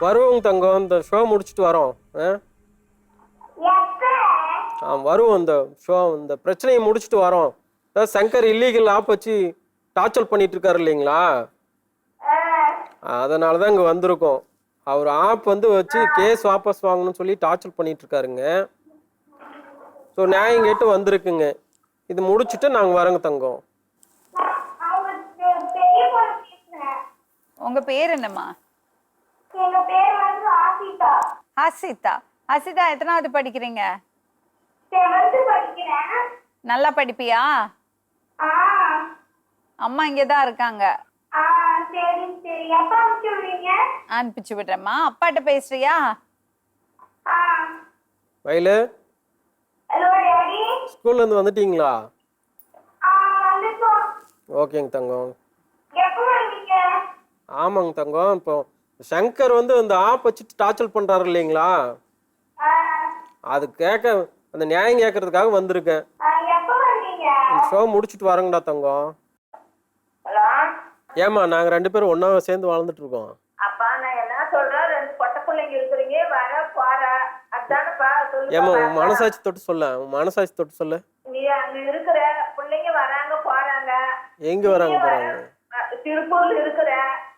வருவோங்க தங்கம். இந்த ஷோ முடிச்சுட்டு வரோம். வருவோம். இந்த ஷோ இந்த பிரச்சனையை முடிச்சுட்டு வரோம். சங்கர் இல்லீகல் ஆப் வச்சு டார்ச்சர் பண்ணிட்டு இருக்காரு இல்லைங்களா? அதனால தான் இங்கே வந்திருக்கோம். அவர் ஆப் வந்து வச்சு கேஸ் வாபஸ் வாங்கணும்னு சொல்லி டார்ச்சர் பண்ணிட்டு இருக்காருங்க. ஸோ நியாயம் கேட்டு வந்திருக்குங்க. இது முடிச்சுட்டு நாங்கள் வரோங்க தங்கம். உங்க பேர் என்னம்மா? எங்க பேர் வந்து ஆசிதா. ஹசிதா. ஹசிதா, எத்தனாவது படிக்கிறீங்க? 7th படிக்கிறேன். நல்லா படிப்பியா? அம்மா இங்கதான் இருக்காங்க. சரி சரி. எப்ப அனுப்பிச்சு விடுறீங்க? அனுப்பிச்சு விடுறேம்மா. அப்பாட்ட பேசுறியா? வயலு, ஹலோ டாடி. ஸ்கூல்ல இருந்து வந்துட்டீங்களா? ஓகேங்க தங்கம். எப்ப வருவீங்க? ஆமாங்க தங்கம். இப்போ சங்கர் வந்து அந்த ஆப் வச்சுட்டு டார்ச்சர் பண்றாரு இல்லைங்களா, அது கேட்க அந்த நியாயம் கேட்கறதுக்காக வந்திருக்கேன். எப்ப வருவீங்க? இந்த ஷோ முடிச்சுட்டு வரேங்கடா தங்கம். ஹலோ ஏமா நாங்கள் 2 பேரும் ஒன்றா சேர்ந்து வாழ்ந்துட்டு இருக்கோம். அப்பா நான் என்ன சொல்றேன், 2 பொட்ட பிள்ளைங்க இருக்கிறீங்க, வர போற அதானப்பா ஏமா சொல்லுப்பா. உன் மனசாட்சி தொட்டு சொல்ல, உன் மனசாட்சி தொட்டு சொல்ல. நீ அங்க இருக்கிற பிள்ளைங்க வராங்க போறாங்க. எங்க வராங்க போறாங்க? திருப்பூர்ல இருக்கிற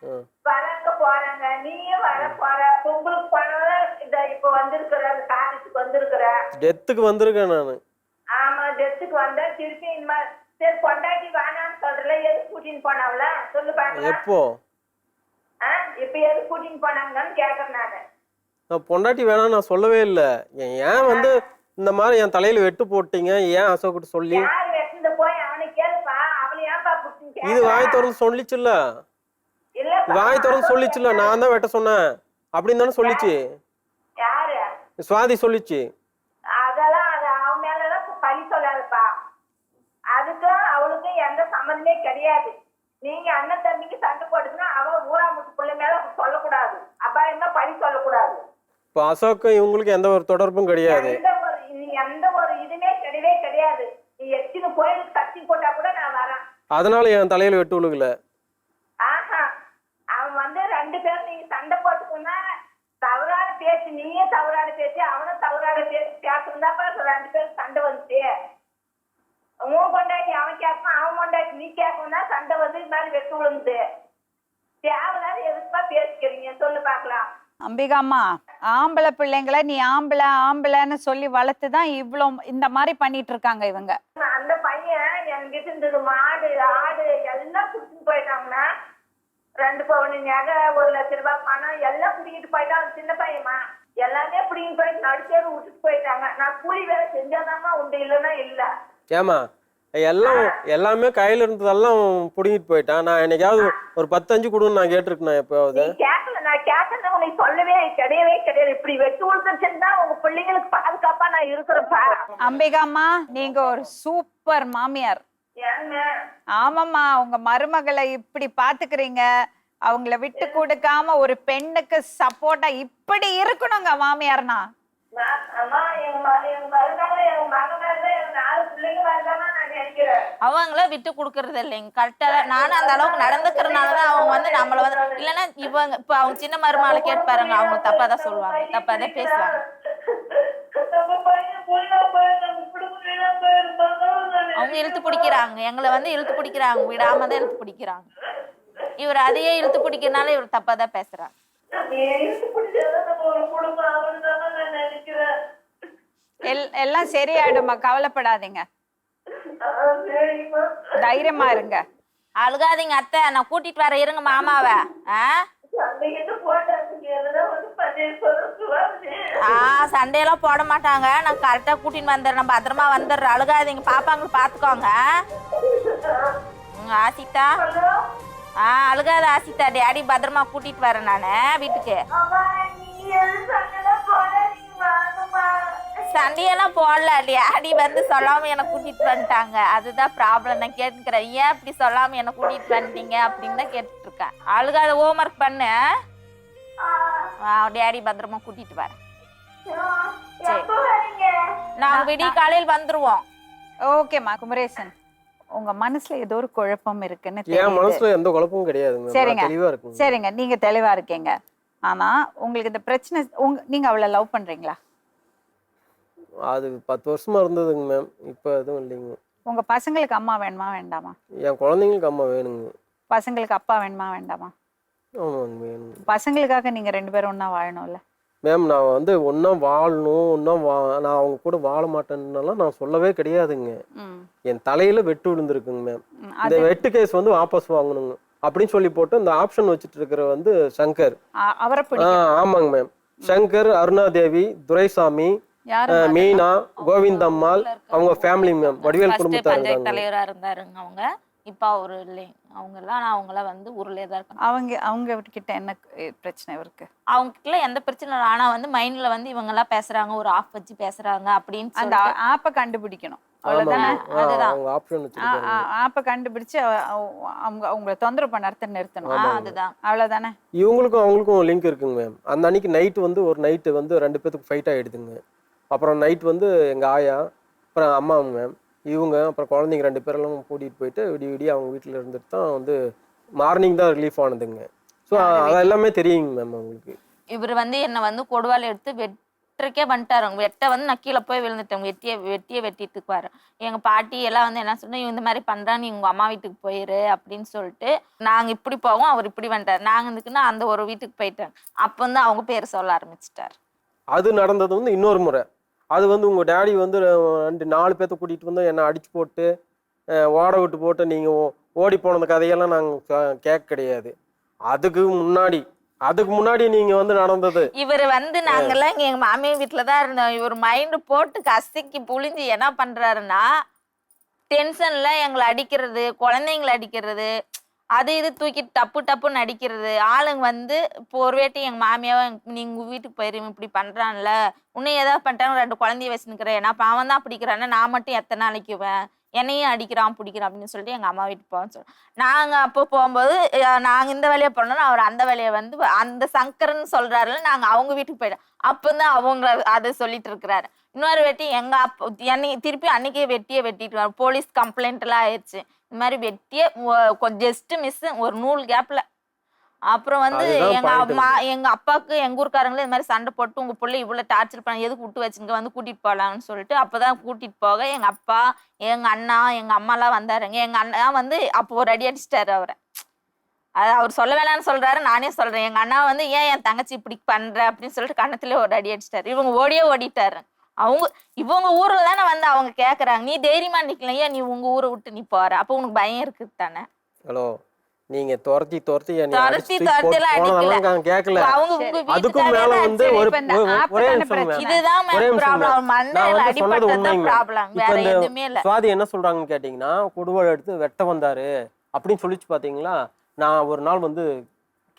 ம். வராங்க போறாங்க. நீயும் வர போற. பொங்கலுக்கு போனவங்க இந்த இப்ப வந்திருக்கிற காலேஜுக்கு வந்திருக்கிற. டெத்துக்கு வந்திருக்கேன் நான். ஆமா டெத்துக்கு வந்தா திருப்பி இந்த மாதிரி சரி பொண்டாட்டி வேணான்னு சொல்றல, எது கூட்டின்னு போனாவல சொல்லு பாக்கலாம். எப்போ? இப்ப எது கூட்டின்னு போனாங்கன்னு கேக்குறேன் நானு. நான் பொண்டாட்டி வேணாம் நான் சொல்லவே இல்லை. ஏன் வந்து இந்த மாதிரி என் தலையில வெட்டு போட்டீங்க, ஏன் அசோக்கிட்ட சொல்லி? யார் வெட்டிட்டு போய் அவனை கேளுப்பா. அவளை ஏன்பா கூட்டின்னு இது வாய் திறந்து சொல்லிச்சுல்ல, இல்லப்பா. வாய் திறந்து சொல்லிச்சுல்ல, நான் தான் வெட்ட சொன்னேன் அப்படின்னு தானே சொல்லிச்சு. யாரு? சுவாதி சொல்லிச்சு. அதெல்லாம் அது அவன் மேலதான் பழி சொல்லாதுப்பா. அதுக்கும் அவளுக்கும் எந்த சம்மந்தமே கிடையாது. நீங்க அண்ணன் தம்பிக்கு சண்டை போட்டுச்சுன்னா அவ ஊராமுட்டு பிள்ளை மேல சொல்லக்கூடாது. அபாயமா பழி சொல்லக்கூடாது. இப்போ அசோக்கும் இவங்களுக்கு எந்த ஒரு தொடர்பும் கிடையாது. எந்த ஒரு இதுமே கிடையவே கிடையாது. நீ எத்தனை கோயிலுக்கு கத்தி போட்டா கூட நான் வரேன். அதனால என் தலையில வெட்டு விழுகல. ஆஹா அவன் வந்து 2 பேரும் நீங்க சண்டை போட்டுக்கோன்னா தவறான பேச்சு, நீயே தவறான பேச்சு, அவனும் தவறான பேச்சு பேசுறதாப்பா 2 பேரும் சண்டை வந்துச்சு. உன் கொண்டாட்டி அவன் கேட்பான், அவன் கொண்டாட்டி நீ கேட்கணும்னா சண்டை வந்து இது மாதிரி வெட்டு விழுந்து தேவையில்லாத எதுக்குப்பா பேசிக்கிறீங்க சொல்லு பாக்கலாம். அம்பிகாம்மா, ஆம்பளை பிள்ளைங்களை நீ ஆம்பளை ஆம்பளைன்னு சொல்லி வளர்த்து தான் இவ்வளோ இந்த மாதிரி பண்ணிட்டு இருக்காங்க இவங்க. அந்த பையன் என்கிட்ட இருந்தது மாடு ஆடு எல்லாம் குடிச்சுட்டு போயிட்டாங்கன்னா 2 பவுன் நகை 1 லட்ச ரூபாய் பணம் எல்லாம் பிடிக்கிட்டு போயிட்டான். சின்ன பையமா எல்லாமே பிடிக்கிட்டு போயிட்டு நடுத்தேர் விட்டுட்டு போயிட்டாங்க. நான் கூலி வேலை செஞ்சாதாம்மா உண்டு, இல்லைன்னா இல்ல. ஏமா எல்லாமே கையில இருந்ததெல்லாம் புடிங்கிட்டு போயிட்டான். நான் என்னைக்காவது ஒரு 10-5 கொடுன்னு நான் கேட்டிருக்கேன் எப்பயாவது? நீ கேட்கல, நான் கேட்கறது உனக்கு சொல்லவே கிடையவே கிடையாது. இப்படி வெட்டு விழுந்துருச்சுன்னா உங்க பிள்ளைங்களுக்கு பாதுகாப்பா நான் இருக்கிறேன்ப்பா. அம்பிகாம்மா, நீங்க ஒரு சூப்பர் மாமியார். ஏங்க ஆமாம்மா, உங்க மருமகளை இப்படி பாத்துக்கிறீங்க, அவங்கள விட்டு கொடுக்காம ஒரு பெண்ணுக்கு சப்போர்ட்டா இப்படி இருக்கணுங்க மாமியார்னா. அம்மா எங்க மருமக எங்க மகன் 4 பிள்ளைங்க வரதானா நான் நினைக்கிறேன். அவங்கள விட்டு கொடுக்கறது இல்லைங்க. கரெக்டா நானும் அந்த அளவுக்கு நடந்துக்கிறதுனாலதான் அவங்க வந்து நம்மள வந்து இல்லைன்னா இவங்க இப்ப அவங்க சின்ன மருமகளை கேட்டு பாருங்க, அவங்க தப்பாதான் சொல்லுவாங்க, தப்பாதான் பேசுவாங்க. அவங்க இழுத்து பிடிக்கிறாங்க, எங்களை வந்து இழுத்து பிடிக்கிறாங்க, விடாம தான் இழுத்து பிடிக்கிறாங்க. இவர் அதையே இழுத்து பிடிக்கிறதுனால இவர் தப்பாதான் பேசுறாங்க. எல்லாம் சரியாயிடுமா, கவலைப்படாதீங்க, தைரியமா இருங்க. அழுகாதீங்க அத்தை, நான் கூட்டிட்டு வர இருங்க மாமாவை. சண்டையெல்லாம் போட மாட்டாங்க, நான் கரெக்டா கூட்டின்னு வந்துடுறேன், பத்திரமா வந்துடுறேன். அழுகாதீங்க, பாப்பாங்களை பாத்துக்கோங்க. ஆசிதா, அழுகாத ஆசிதா, டேடி பத்திரமா கூட்டிட்டு வரேன் நானு வீட்டுக்கு. சண்டையெல்லாம் போடல, டேடி வந்து சொல்லாம என்னை கூட்டிட்டு வந்துட்டாங்க. அதுதான் ப்ராப்ளம். நான் கேட்டுக்கிறேன், ஏன் இப்படி சொல்லாம என்னை கூட்டிட்டு வந்துட்டீங்க அப்படின்னு தான் கேட்டுட்டு இருக்கேன். அழுகாத, ஹோம்ஒர்க் பண்ணு, டேடி பத்திரமா கூட்டிட்டு வரேன். சரி, நாங்க விடிய காலையில் வந்துருவோம். ஓகேம்மா. குமரேசன், உங்க மனசுல ஏதோ ஒரு குழப்பம் இருக்குன்னு என் தெரியுது. மனசுல எந்த குழப்பமும் கிடையாதுங்க. சரிங்க, தெளிவா இருக்கு. சரிங்க, நீங்க தெளிவா இருக்கீங்க. ஆனா உங்களுக்கு இந்த பிரச்சனை, நீங்க அவளை லவ் பண்றீங்களா? அது 10 வருஷமா இருந்ததுங்க மேம். இப்போ எதுவும் இல்லைங்க. உங்க பசங்களுக்கு அம்மா வேணுமா வேண்டாமா? என் குழந்தைங்களுக்கு அம்மா வேணுங்க. பசங்களுக்கு அப்பா வேணுமா வேண்டாமா? ஆமாங்க வேணுங்க. பசங்களுக்காக நீங்க 2 பேரும் ஒண்ணா வாழணும்ல மேம். நான் வந்து ஒன்றா வாழணும், நான் அவங்க கூட வாழ மாட்டேன்னாலாம் நான் சொல்லவே கிடையாதுங்க. என் தலையில வெட்டு விழுந்திருக்குங்க மேம். இந்த வெட்டு கேஸ் வந்து வாபஸ் வாங்கணுங்க அப்படின்னு சொல்லி போட்டு இந்த ஆப்ஷன் வச்சுட்டு இருக்கிற வந்து சங்கர். அவரை ஆமாங்க மேம். சங்கர், அருணாதேவி, துரைசாமி, மீனா, கோவிந்தம்மாள், அவங்க ஃபேமிலி மேம். வடிவேல் குடும்பத்தார் பஞ்சாயத்து தலைவரா இருந்தாருங்க அவங்க. இப்ப அவரு இல்லைங்க. அவங்கெல்லாம் வந்து ஊர்லயே தான் இருக்காங்க. அவங்க கிட்ட என்ன பிரச்சனை இருக்கு? அவங்க கிட்ட எந்த பிரச்சனை இல்லை. ஆனா வந்து மைண்ட்ல வந்து இவங்க எல்லாம் பேசுறாங்க, ஒரு ஆப் வச்சு பேசுறாங்க அப்படின்னு அந்த ஆப்பை கண்டுபிடிக்கணும். அவ்வளவுதானே? அதுதான். அவங்க ஆப்ஷன் வச்சிருக்காங்க. ஆப்பை கண்டுபிடிச்சு அவங்க அவங்கள தொந்தரவு பண்ண நிறுத்தணும். அதுதான். அவ்வளவுதானே? இவங்களுக்கும் அவங்களுக்கும் லிங்க் இருக்குங்க மேம். அந்த அன்னைக்கு நைட்டு வந்து ஒரு நைட்டு வந்து 2 பேத்துக்கு ஃபைட் ஆகிடுதுங்க. அப்புறம் நைட் வந்து எங்கள் ஆயா, அப்புறம் அம்மாங்க மேம், இவங்க அப்புறம் குழந்தைங்க 2 பேரெல்லாம் கூட்டிகிட்டு போயிட்டு விடிய அவங்க வீட்டில் இருந்துட்டு தான் வந்து மார்னிங் தான் ரிலீஃப் ஆனதுங்க. ஸோ அது எல்லாமே தெரியுங்க மேம் அவங்களுக்கு. இவர் வந்து என்னை வந்து கொடுவால் எடுத்து வெட்டுறக்கே வந்துட்டாரு. வெட்ட வந்து நான் கீழே போய் விழுந்துட்டேன். வெட்டிட்டு பாரு. எங்கள் பாட்டி எல்லாம் வந்து என்ன சொன்னா, இந்த மாதிரி பண்ணுறான், நீ உங்கள் அம்மா வீட்டுக்கு போயிரு அப்படின்னு சொல்லிட்டு நாங்கள் இப்படி போவோம், அவர் இப்படி வந்துட்டார். நாங்கள் இருந்துக்குன்னா அந்த ஒரு வீட்டுக்கு போயிட்டேன். அப்போ வந்து அவங்க பேர் சொல்ல ஆரம்பிச்சிட்டார். அது நடந்தது வந்து இன்னொரு முறை. அது வந்து உங்கள் டேடி வந்து 4 பேர்த்த கூட்டிகிட்டு வந்து என்னை அடிச்சு போட்டு ஓட விட்டு போட்டு நீங்கள் ஓடி போனது கதையெல்லாம் நாங்கள் கேட்க கிடையாது. அதுக்கு முன்னாடி நீங்க வந்து நடந்தது. இவர் வந்து நாங்கெல்லாம் இங்க எங்க மாமியார் வீட்டுலதான் இருந்தோம். இவர் மைண்ட் போட்டு கசக்கி புழிஞ்சு என்ன பண்றாருன்னா, டென்ஷன்ல எங்களை அடிக்கிறது, குழந்தைங்களை அடிக்கிறது, அது இது தூக்கிட்டு டப்புன்னு அடிக்கிறது. ஆளுங்க வந்து இப்போ ஒரு வேட்டி எங்க மாமியாவை, நீங்க வீட்டுக்கு போயிருவீங்க, இப்படி பண்றான்ல, உன்னை ஏதாவது பண்ணிட்டாங்க, 2 குழந்தைய வச்சுருக்கிறேன், நான் அவன் தான் பிடிக்கிறான்னா நான் மட்டும் எத்தனை நாளைக்குவேன், என்னையும் அடிக்கிறான் பிடிக்கிறான் அப்படின்னு சொல்லிட்டு எங்கள் அம்மா வீட்டுக்கு போவோம்னு சொல்லுவோம். நாங்கள் அப்போ போகும்போது நாங்கள் இந்த வேலையை பண்ணோம்னா அவர் அந்த வேலையை வந்து அந்த சங்கரன்னு சொல்கிறாருல, நாங்கள் அவங்க வீட்டுக்கு போயிட்டோம். அப்போ தான் அவங்க அதை சொல்லிட்டு இருக்கிறாரு. இன்னொரு வெட்டி எங்கள் அப்பா என்னை திருப்பி அன்னைக்கே வெட்டிட்டு போலீஸ் கம்ப்ளைண்ட்லாம் ஆயிடுச்சு. இந்த மாதிரி வெட்டியே ஜஸ்ட் மிஸ் ஒரு 100 கேப்பில். அப்புறம் வந்து எங்க அப்பாவுக்கு எங்க ஊருக்காரங்களே இந்த மாதிரி சண்டை போட்டு, உங்க பிள்ளை இவ்வளவு டார்ச்சர் பண்ண, எதுக்கு விட்டு வச்சுங்க, வந்து கூட்டிட்டு போகலாம்னு சொல்லிட்டு அப்பதான் கூட்டிட்டு போக எங்க அப்பா, எங்க அண்ணா, எங்க அம்மா எல்லாம் வந்தாருங்க. எங்க அண்ணா வந்து அப்போ ஒரு அடி அடிச்சிட்டாரு அவரை. அது அவர் சொல்ல வேணாம்னு சொல்றாரு, நானே சொல்றேன். எங்க அண்ணா வந்து ஏன் என் தங்கச்சி இப்படி பண்ற அப்படின்னு சொல்லிட்டு கண்ணத்துல ஒரு அடி அடிச்சிட்டாரு. இவங்க ஓடிட்டாரு. இவங்க ஊர்ல தானே வந்து அவங்க கேக்குறாங்க, நீ தைரியமா நிக்கலையா, நீ உங்க ஊரை விட்டு நீ போற, அப்ப உனக்கு பயம் இருக்குது தானே. ஹலோ, நீங்க துரத்தி கேட்கல. அதுக்கும் மேல வந்து சுவாதி என்ன சொல்றாங்கன்னு கேட்டீங்கன்னா, கொடுவாள் எடுத்து வெட்ட வந்தாரு அப்படின்னு சொல்லிச்சு பாத்தீங்களா. நான் ஒரு நாள் வந்து